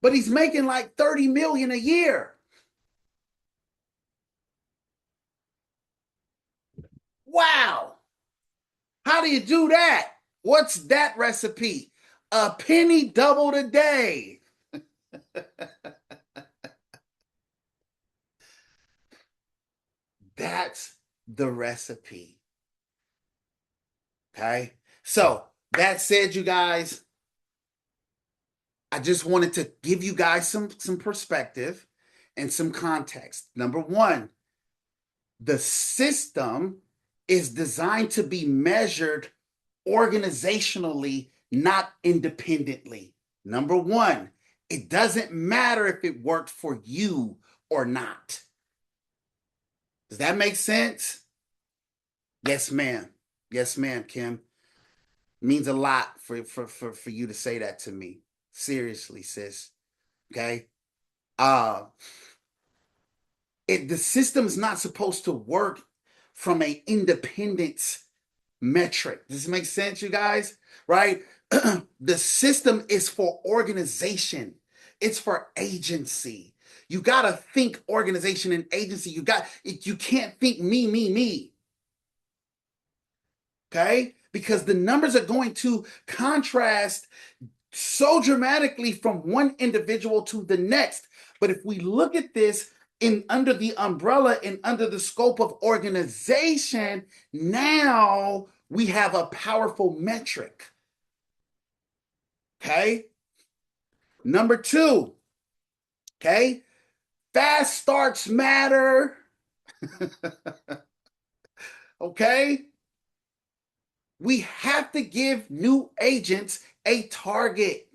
but he's making like 30 million a year. Wow. How do you do that? What's that recipe? A penny doubled a day. That's the recipe. Okay. So that said, you guys, I just wanted to give you guys some perspective and some context. Number one, the system is designed to be measured organizationally, not independently. Number one, it doesn't matter if it worked for you or not. Does that make sense? Yes, ma'am. Yes, ma'am, Kim. Means a lot for you to say that to me. Seriously, sis. Okay. Uh the system's not supposed to work from a independence metric. Does this make sense, you guys? Right? The system is for organization. It's for agency. You got to think organization and agency. You can't think me. Okay? Because the numbers are going to contrast so dramatically from one individual to the next. But if we look at this in under the umbrella and under the scope of organization, now we have a powerful metric. Okay? Number two, okay? Fast starts matter. Okay? We have to give new agents a target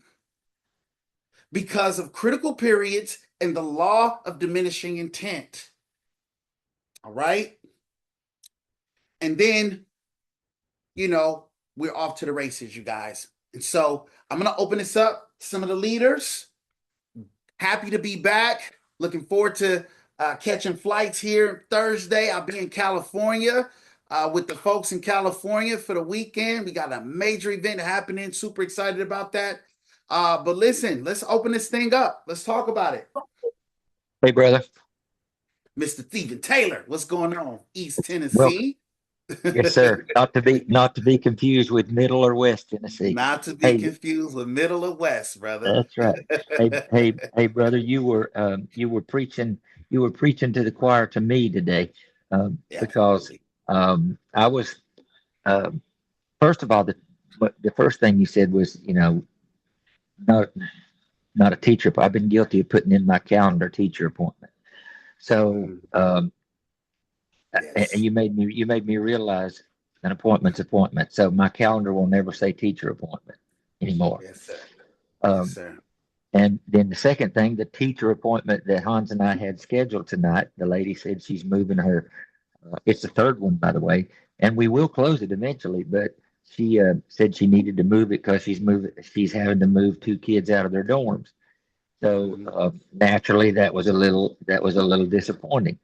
because of critical periods and the law of diminishing intent. All right. And then, we're off to the races, you guys. And so I'm going to open this up to some of the leaders. Happy to be back. Looking forward to catching flights here Thursday. I'll be in California with the folks in California for the weekend. We got a major event happening. Super excited about that. But listen, let's open this thing up. Let's talk about it. Hey, brother. Mr. Stephen Taylor, what's going on? East Welcome. Tennessee. Yes, sir. Not to be confused with Middle or West Tennessee. Not to be Hey, confused with Middle or West, brother. that's right. Hey, brother. You were preaching to the choir to me today, because Absolutely. I was um, first of all the first thing you said was, not not a teacher. I've been guilty of putting in my calendar teacher appointment. So Mhm. and Yes. you made me realize an appointment's appointment. So my calendar will never say teacher appointment anymore. Yes, sir. Yes, Um, sir. and then the second thing, the teacher appointment that Hans and I had scheduled tonight, the lady said she's moving her. It's the third one, by the way, and we will close it eventually. But she said she needed to move it because She's having to move two kids out of their dorms. So Mhm. naturally, that was a little disappointing.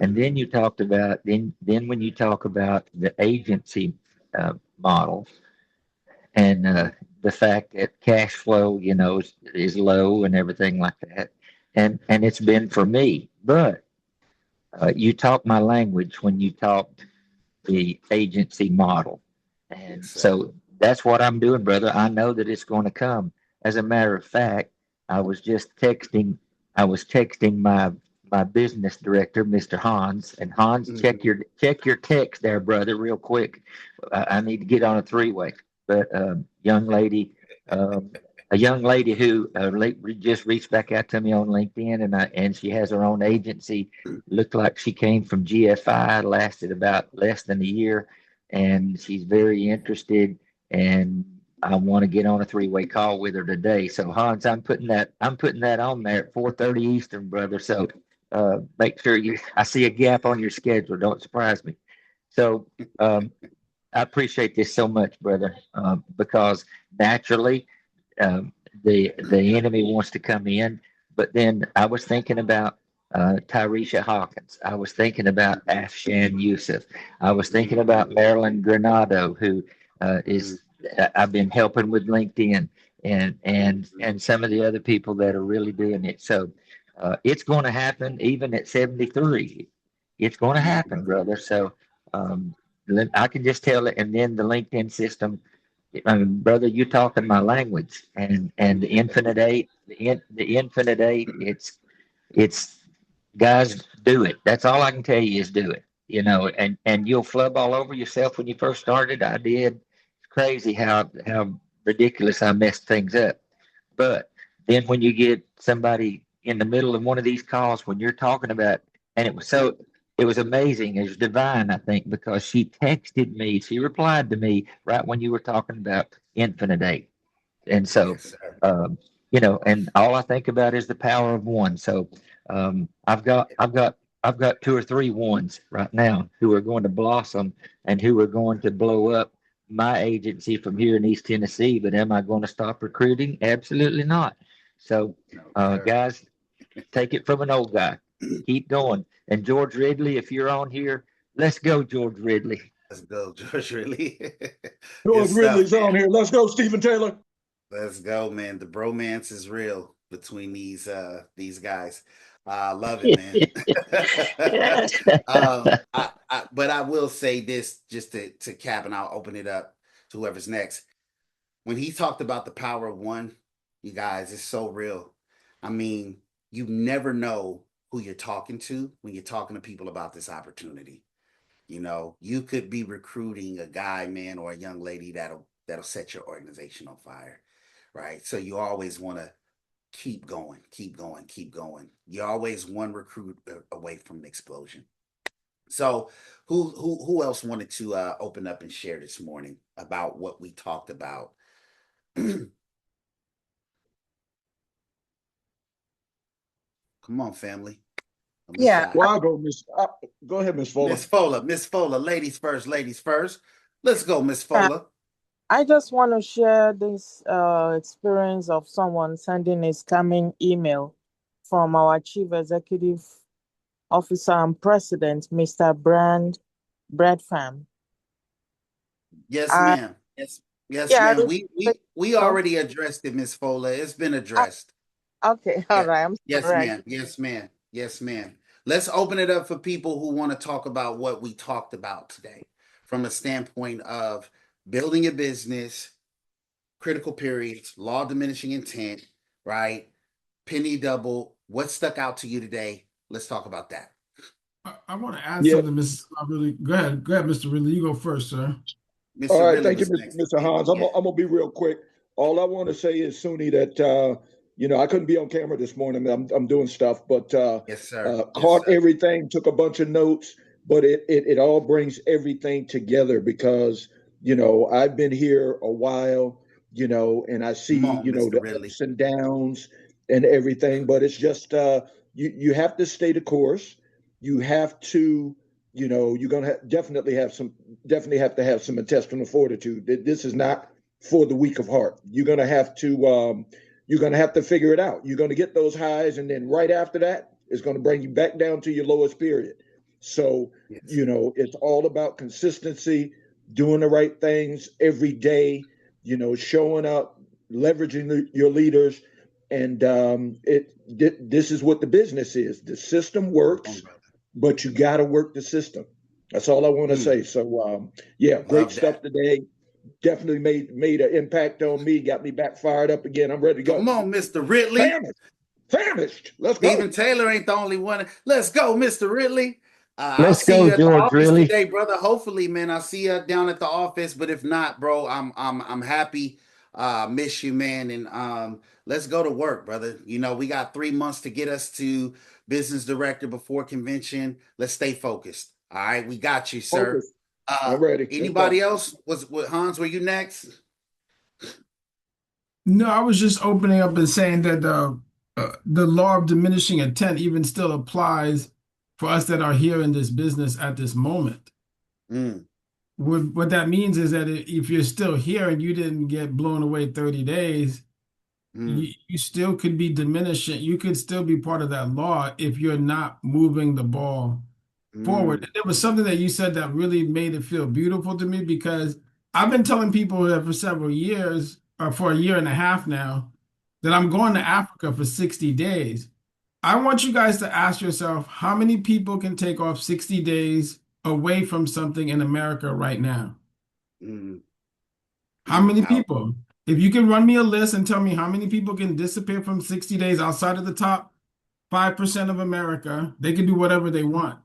And then Mhm. you talked about then when you talk about the agency model and the fact that cash flow, is low and everything like that, and it's been for me. But you talked my language when you talked the agency model. Yes, And sir. so that's what I'm doing, brother. I know that it's going to come. As a matter of fact, I was just texting, I was texting my business director, Mr. Hans, and Hans, check Mhm. your text there, brother, real quick. I need to get on a three-way. But um, a young lady who just reached back out to me on LinkedIn, and she has her own agency. Looked like she came from GFI, lasted about less than a year, and she's very interested. And I want to get on a three-way call with her today. So Hans, I'm putting that on there at 4:30 Eastern, brother. So make sure I see a gap on your schedule. Don't surprise me. So um, I appreciate this so much, brother, because naturally um, the enemy wants to come in. But then I was thinking about Tyresha Hawkins. I was thinking about Afshan Yusuf. I was thinking about Mhm. Marilyn Granado, who Mhm. is I've been helping with LinkedIn, and and Mhm. and some of the other people that are really doing it. So it's going to happen, even at 73. It's going to Come on, happen, brother. brother. So um, I can just tell it, and then the LinkedIn system. I mean, brother, you talking my language, and the infinite eight, the infinite eight. It's guys, do it. That's all I can tell you is do it. And you'll flub all over yourself when you first started. I did. It's crazy how ridiculous I messed things up. But then when you get somebody in the middle of one of these calls when you're talking about, and it was amazing. It was divine, I think, because she texted me. She replied to me right when you were talking about Infinite Eight. And so, Yes, sir. um, and all I think about is the power of one. So I've got two or three ones right now who are going to blossom and who are going to blow up my agency from here in East Tennessee. But am I going to stop recruiting? Absolutely not. So, No, sir. guys, take it from an old guy. Keep going. And George Ridley, if you're on here, let's go, George Ridley. Let's go, George. Really good George stuff, Ridley's on man. here. Let's go, Stephen Taylor. Let's go, man. The bromance is real between these guys. I love it, man. But I will say this just to cap, and I'll open it up to whoever's next. When he talked about the power of one, you guys, it's so real. I mean, you never know who you're talking to when you're talking to people about this opportunity. You could be recruiting a guy, man, or a young lady that'll set your organization on fire, right? So you always want to keep going, keep going, keep going. You're always one recruit away from an explosion. So who else wanted to open up and share this morning about what we talked about? Come on, family. Don't be Yeah, shy. Well, I'll go, Miss. Go ahead, Miss Fuller. Miss Fola, ladies first, ladies first. Let's go, Miss I, Fola. I just want to share this experience of someone sending a scamming email from our Chief Executive Officer and President, Mr. Bradfam. Yes, Uh, ma'am. Yes, yeah, ma'am. We so, already addressed it, Miss Fola. It's been uh, addressed. okay, all Yeah. right. I'm Yes, sorry. ma'am. Yes, ma'am. Yes, ma'am. Let's open it up for people who want to talk about what we talked about today from a standpoint of building a business, critical periods, law of diminishing intent, right? Penny double. What stuck out to you today? Let's talk about that. I want to add Yeah. something, Mrs. Really. Go ahead, Mr. Ridley. You go first, sir. All Mr. right. Ridley Thank you, was next, I Mr. think. Hans. Yeah. I'm gonna be real quick. All I want to say is, Suni, that I couldn't be on camera this morning. I'm doing stuff, but Yes, sir. Yes, caught sir. everything, took a bunch of notes, but it all brings everything together because I've been here a while, and I Come see on, Mr. the Ridley. ups and downs and everything, but it's just you have to stay the course. You have to you're going to definitely have to have some intestinal fortitude. This is not for the weak of heart. You're going to have to figure it out. You're going to get those highs, and then right after that, it's going to bring you back down to your lowest period. So Yes. it's all about consistency, doing the right things every day. Showing up, leveraging your leaders, and this is what the business is. The system Come on, works, brother. but you got to work the system. That's all I want to Mm, say. So, yeah, great love stuff that. today. Definitely made an impact on me. Got me back fired up again. I'm ready to Come go. on, Mr. Ridley. Famished, famished. Let's Stephen go. Taylor ain't the only one. Let's go, Mr. Ridley. I'll Let's see go, you at the George office Riley. today, brother. Hopefully, man, I'll see you down at the office. But if not, bro, I'm happy. Miss you, man. And let's go to work, brother. We got 3 months to get us to business director before convention. Let's stay focused. All right, we got you, sir. Focus. I'm ready. Let's Anybody go. else? Was Hans? Were you next? No, I was just opening up and saying that the law of diminishing intent even still applies for us that are here in this business at this moment. Mm, What that means is that if you're still here and you didn't get blown away 30 days, mm, you still could be diminishing. You could still be part of that law if you're not moving the ball forward. mm, And there was something that you said that really made it feel beautiful to me because I've been telling people that for several years, or for a year and a half now, that I'm going to mm, Africa for 60 days. I want you guys to ask yourself how many people can take off 60 days away from something in America right now? mm, How many Power. people? If you can run me a list and tell me how many people can disappear from 60 days outside of the top 5% of America, they can do whatever they want.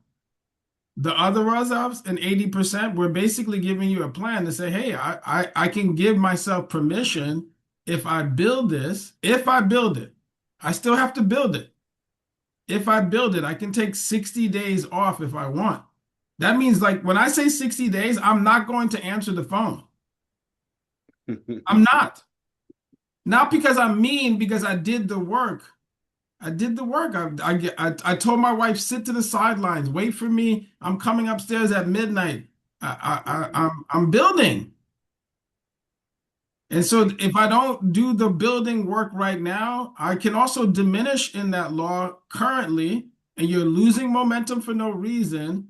The other others and 80%, we're basically giving you a plan to say, hey, I can give myself permission if I build this, if I build it. I still have to build it. If I build it, I can take 60 days off if I want. That means like when I say 60 days, I'm not going to answer the phone. I'm not. Not because I'm mean, because I did the work. I did the work. I told my wife, sit to the sidelines, wait for me. I'm coming upstairs at midnight. I'm building. And so if I don't do the building work right now, I can also diminish in that law currently, and you're losing momentum for no reason.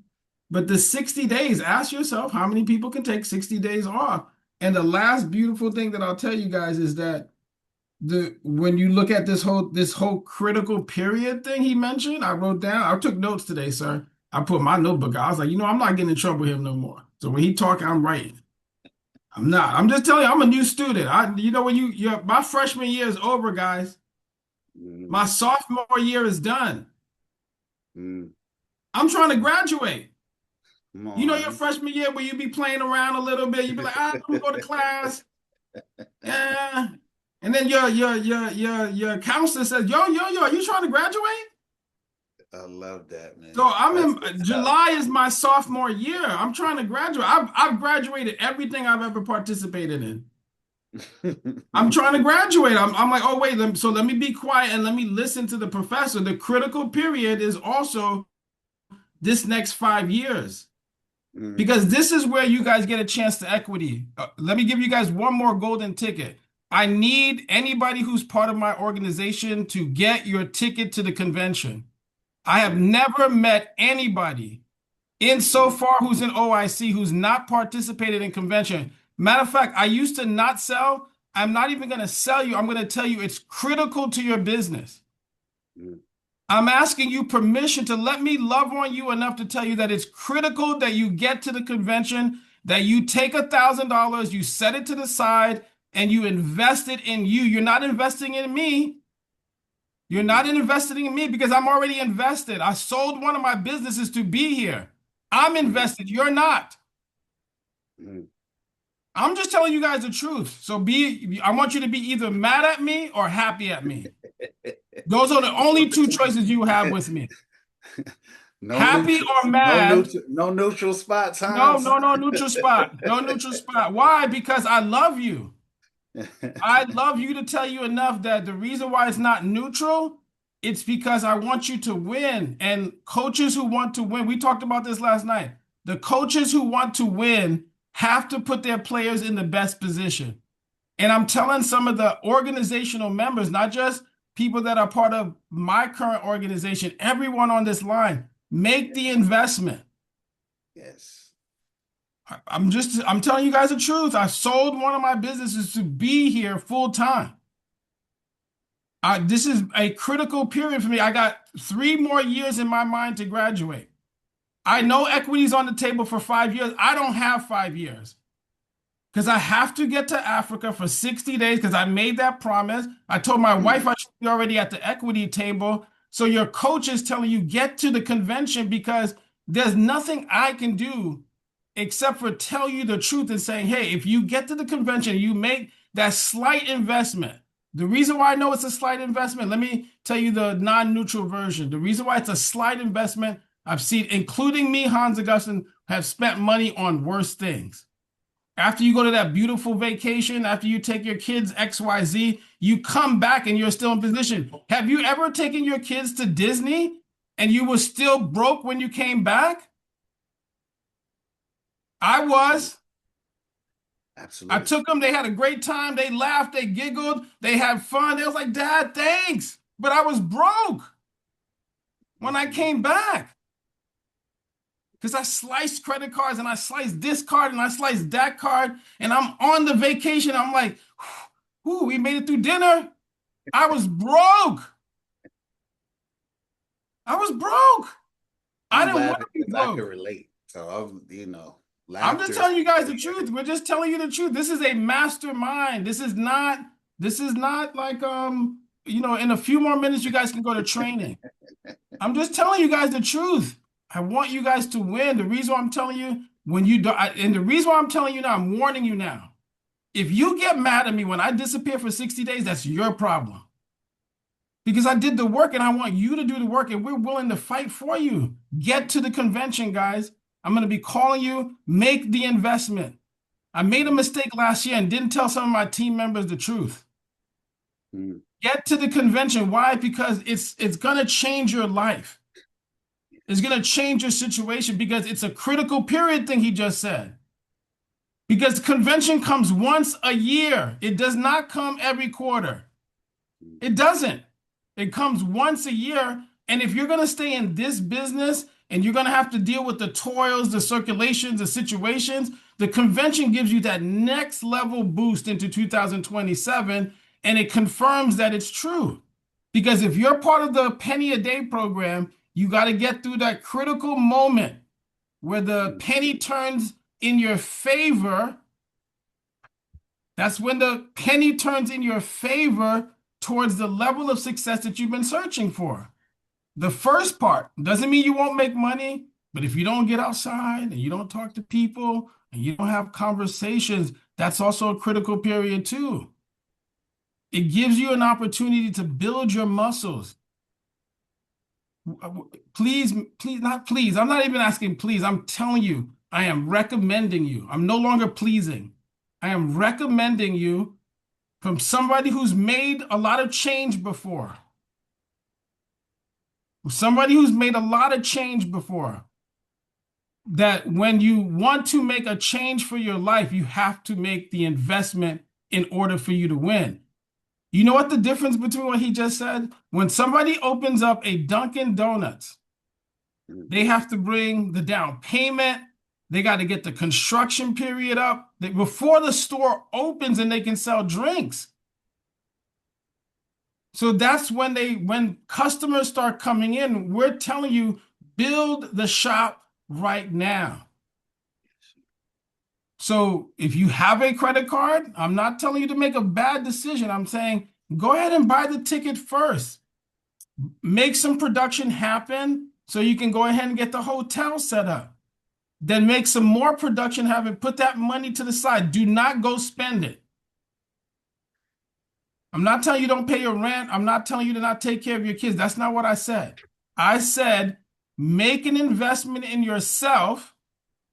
But the 60 days, ask yourself how many people can take 60 days off. And the last beautiful thing that I'll tell you guys is that the when you look at this whole critical period thing he mentioned, I wrote down, I took notes today, sir. I put my notebook out. I was like, I'm not getting in trouble with him no more. So when he talking, I'm writing. I'm not. I'm just telling you, I'm a new student. When my freshman year is over, guys. My mm, sophomore year is done. mm. I'm trying to graduate. Come Your on. freshman year where you be playing around a little bit, you be like, I'm gonna go to class. Yeah. And then your counselor says, yo, are you trying to graduate? I love that, So man. I'm That's in good stuff. July is my sophomore year. I'm trying to graduate. I've graduated everything I've ever participated in. I'm trying to graduate. I'm like, oh wait, so let me be quiet and let me listen to the professor. The critical period is also this next 5 years. Because this is where you guys get a chance to equity. Let me give you guys one more golden ticket. I need anybody who's part of my organization to get your ticket to the convention. I have never met anybody in so far who's in OIC who's not participated in convention. Matter of fact, I used to not sell. I'm not even going to sell you. I'm going to tell you it's critical to your business. I'm asking you permission to let me love on you enough to tell you that it's critical that you get to the convention, that you take $1,000, you set it to the side, and you invest it in you. You're not investing in me. You're not investing in me because I'm already invested. I sold one of my businesses to be here. I'm invested. You're not. I'm just telling you guys the truth. So I want you to be either mad at me or happy at me. Those are the only two choices you have with me. No Happy neutral, or mad. no neutral spots, No, Hans. no neutral spot. No neutral spot. Why? Because I love you. I love you to tell you enough that the reason why it's not neutral, it's because I want you to win. And coaches who want to win, we talked about this last night. The coaches who want to win have to put their players in the best position. And I'm telling some of the organizational members, not just people that are part of my current organization, everyone on this line, make the investment. Yes. I'm telling you guys the truth. I sold one of my businesses to be here full time. This is a critical period for me. I got 3 more years in my mind to graduate. I know equity's on the table for 5 years. I don't have 5 years because I have to get to Africa for 60 days because I made that promise. I told my wife I should be already at the equity table. So your coach is telling you get to the convention because there's nothing I can do except for tell you the truth and saying, hey, if you get to the convention, you make that slight investment. The reason why I know it's a slight investment, let me tell you the non-neutral version. The reason why it's a slight investment, I've seen, including me, Hans Augustin, have spent money on worse things. After you go to that beautiful vacation, after you take your kids XYZ, you come back and you're still in position. Have you ever taken your kids to Disney and you were still broke when you came back? I was. Absolutely. I took them. They had a great time. They laughed. They giggled. They had fun. They was like, Dad, thanks. But I was broke when I came back because I sliced credit cards and I sliced this card and I sliced that card. And I'm on the vacation. I'm like, whoo, we made it through dinner. I was broke. I was broke. I I'm didn't want laughing to be because I can broke. relate. So I'm just laughter. telling you guys the truth. We're just telling you the truth. This is a mastermind. This is not like in a few more minutes you guys can go to training. I'm just telling you guys the truth. I want you guys to win. The reason why I'm telling you when you do and the reason why I'm telling you now, I'm warning you now. If you get mad at me when I disappear for 60 days, that's your problem. Because I did the work and I want you to do the work and we're willing to fight for you. Get to the convention, guys. I'm going to be calling you, make the investment. I made a mistake last year and didn't tell some of my team members the truth. Get to the convention. Why? Because it's going to change your life. It's going to change your situation because it's a critical period thing he just said. Because the convention comes once a year. It does not come every quarter. It doesn't. It comes once a year. And if you're going to stay in this business and you're going to have to deal with the toils, the circulations, the situations, the convention gives you that next level boost into 2027. And it confirms that it's true. Because if you're part of the penny a day program, you got to get through that critical moment where the penny turns in your favor. That's when the penny turns in your favor towards the level of success that you've been searching for. The first part doesn't mean you won't make money, but if you don't get outside and you don't talk to people and you don't have conversations, that's also a critical period too. It gives you an opportunity to build your muscles. Please, not please. I'm not even asking please. I'm telling you, I am recommending you. I'm no longer pleasing. I am recommending you from somebody who's made a lot of change before. Somebody who's made a lot of change before. that when you want to make a change for your life, you have to make the investment in order for you to win. You know what the difference between what he just said? When somebody opens up a Dunkin' Donuts, they Mhm. have to bring the down payment. They got to get the construction period up before the store opens and they can sell drinks. So that's when customers start coming in, we're telling you, build the shop right now. So if you have a credit card, I'm not telling you to make a bad decision. I'm saying go ahead and buy the ticket first. Make some production happen so you can go ahead and get the hotel set up. Then make some more production happen. Put that money to the side. Do not go spend it. I'm not telling you don't pay your rent. I'm not telling you to not take care of your kids. That's not what I said. I said make an investment in yourself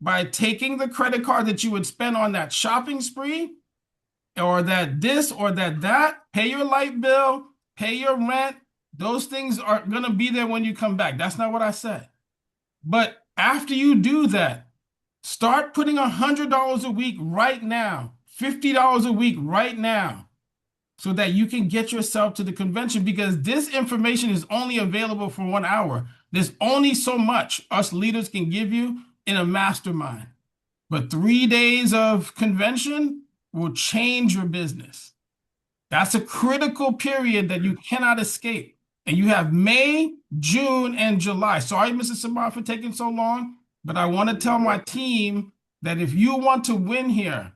by taking the credit card that you would spend on that shopping spree or that this or that, pay your light bill, pay your rent. Those things are going to be there when you come back. That's not what I said. But after you do that, start putting $100 a week right now, $50 a week right now, so that you can get yourself to the convention because this information is only available for 1 hour. There's only so much us leaders can give you in a mastermind. But 3 days of convention will change your business. That's a critical period that you cannot escape. And you have May, June, and July. Sorry, Mrs. Samar, for taking so long, but I want to tell my team that if you want to win here,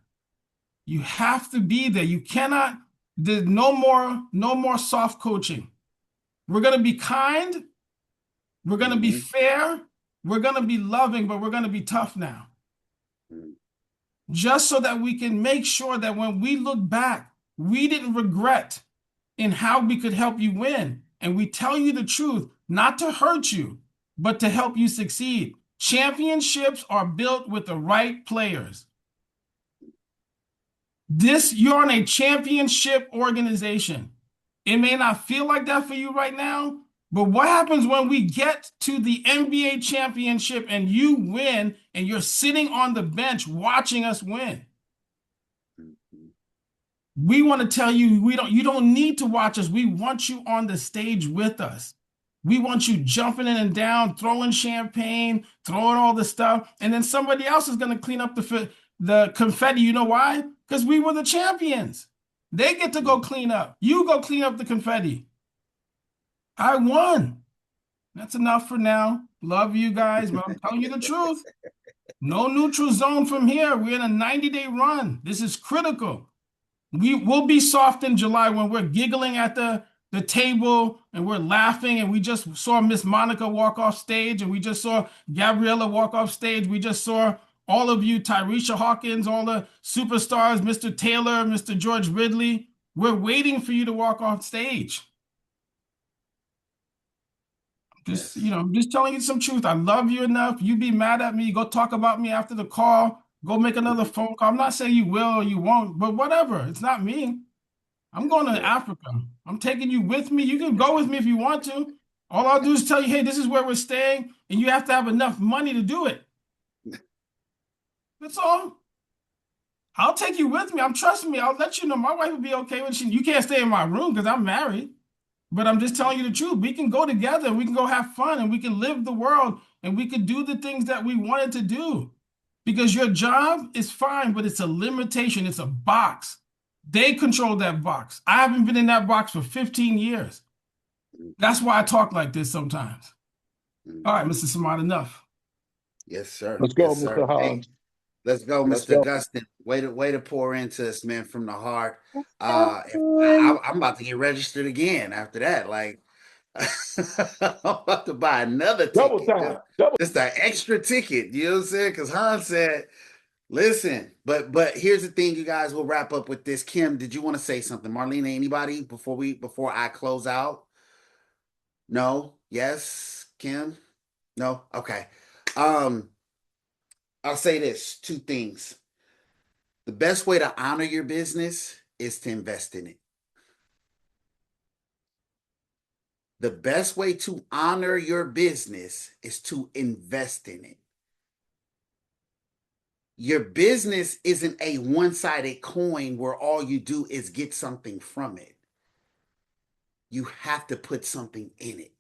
you have to be there. You cannot, there's no more soft coaching. We're going to be kind, we're going to be Mhm. fair, we're going to be loving, but we're going to be tough now. Mhm. Just so that we can make sure that when we look back, we didn't regret in how we could help you win. And we tell you the truth, not to hurt you, but to help you succeed. Championships are built with the right players. You're on a championship organization. It may not feel like that for you right now, but what happens when we get to the NBA championship and you win and you're sitting on the bench watching us win? Mhm. We want to tell you you don't need to watch us. We want you on the stage with us. We want you jumping in and down, throwing champagne, throwing all the stuff, and then somebody else is going to clean up the confetti. You know why? Because we were the champions. They get to go clean up. You go clean up the confetti. I won. That's enough for now. Love you guys, but I'm telling you the truth. No neutral zone from here. We're in a 90-day run. This is critical. We will be soft in July when we're giggling at the table and we're laughing and we just saw Miss Monica walk off stage and we just saw Gabriella walk off stage. We just saw all of you, Tyresha Hawkins, all the superstars, Mr. Taylor, Mr. George Ridley. We're waiting for you to walk off stage. Yes. I'm just telling you some truth. I love you enough. You be mad at me, go talk about me after the call. Go make another phone call. I'm not saying you will or you won't, but whatever. It's not me. I'm going to Yes. Africa. I'm taking you with me. You can go with me if you want to. All I'll do is tell you, hey, this is where we're staying, and you have to have enough money to do it. That's all. I'll take you with me. I'm trusting me. I'll let you know. My wife will be okay with you. You can't stay in my room because I'm married. But I'm just telling you the truth. We can go together. We can go have fun and we can live the world and we can do the things that we wanted to do. Because your job is fine, but it's a limitation. It's a box. They control that box. I haven't been in that box for 15 years. That's why I talk like this sometimes. All right, Mhm. Mr. Samad, enough. Yes, sir. Let's go, Yes, sir. Mr. Hey, Hans. let's go, Let's Mr. go. Gustin. Way to pour into us, man, from the heart. Thank If you. I'm about to get registered again after that. Like I'm about to buy another Double ticket. time. Double. Just an extra ticket. You know what I'm saying? Because Han said, listen, but here's the thing, you guys, we'll wrap up with this. Kim, did you want to say something? Marlena, anybody before I close out? No? Yes? Kim? No? Okay. Um, I'll say this, two things. The best way to honor your business is to invest in it. The best way to honor your business is to invest in it. Your business isn't a one-sided coin where all you do is get something from it. You have to put something in it.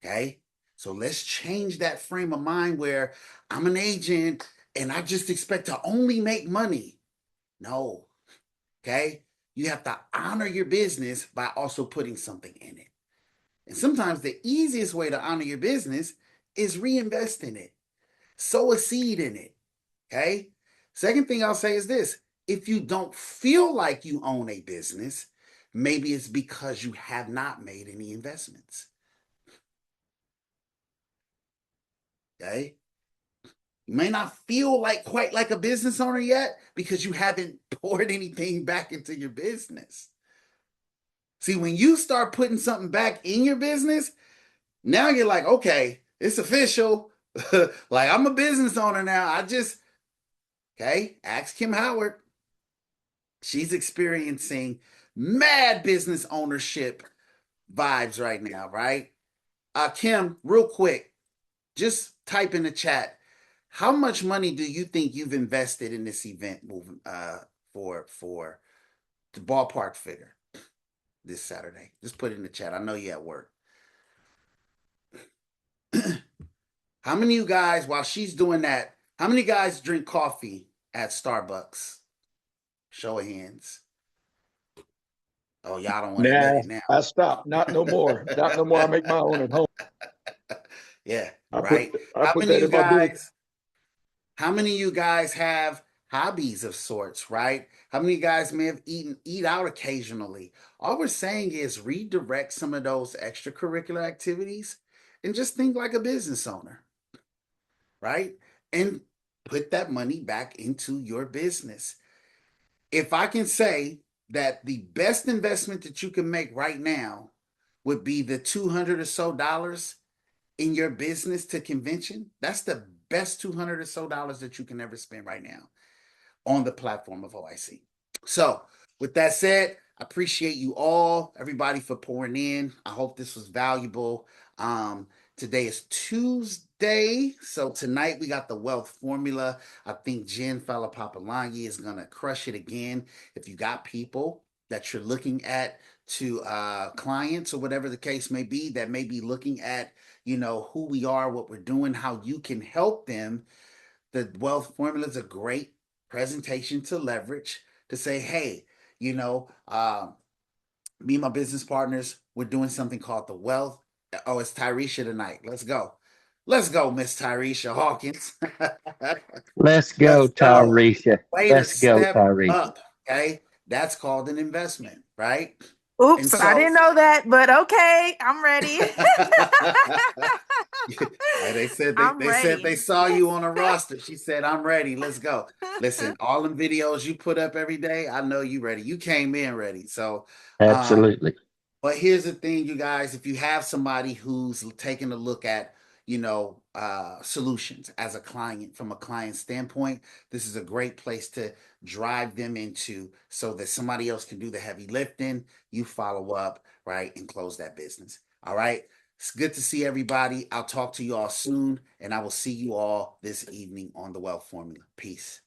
Okay? So let's change that frame of mind where I'm an agent and I just expect to only make money. No. Okay? You have to honor your business by also putting something in it. And sometimes the easiest way to honor your business is reinvest in it, sow a seed in it. Okay? Second thing I'll say is this: if you don't feel like you own a business, maybe it's because you have not made any investments. Okay? You may not feel like quite like a business owner yet because you haven't poured anything back into your business. See, when you start putting something back in your business, now you're like, okay, it's official. Like, I'm a business owner now. Okay, ask Kim Howard. She's experiencing mad business ownership vibes right now, right? Kim, real quick, just type in the chat. How much money do you think you've invested in this event moving for the ballpark figure this Saturday? Just put it in the chat. I know you're at work. How many of you guys, while she's doing that, how many guys drink coffee at Starbucks? Show of hands. Oh, y'all don't want to admit Nah, it now. I stopped. Not no more. Not no more. I make my own at home. Yeah, I right. How put many of that you in my business. guys, how many of you guys have hobbies of sorts, right? How many of you guys may have eat out occasionally? All we're saying is redirect some of those extracurricular activities and just think like a business owner, right? And put that money back into your business. If I can say that the best investment that you can make right now would be the 200 or so dollars in your business to convention, that's the best 200 or so dollars that you can ever spend right now on the platform of OIC. So, with that said, I appreciate you all, everybody, for pouring in. I hope this was valuable. Today is Tuesday, so tonight we got the wealth formula. I think Jen Falapapalangi is gonna crush it again. If you got people that you're looking at to clients or whatever the case may be, that may be looking at, who we are, what we're doing, how you can help them, the wealth formula is a great presentation to leverage to say, hey, me and my business partners, we're doing something called the wealth. Oh, it's Tyresha tonight. Let's go. Let's go, Miss Tyresha Hawkins. Let's go, Let's go. Tarisha. Way to Let's go, step Tarisha. up. Okay. That's called an investment, right? And Oops, I so didn't know that, but okay, I'm ready. they said I'm they said ready. they saw you on a roster. She said, "I'm ready. Let's go." Listen, all them videos you put up every day, I know you ready. You came in ready. So, Absolutely. but here's the thing, you guys, if you have somebody who's taking a look at, solutions as a client from a client standpoint, this is a great place to drive them into so that somebody else can do the heavy lifting. You follow up, right, and close that business. All right. It's good to see everybody. I'll talk to you all soon, and I will see you all this evening on the Wealth Formula. Peace.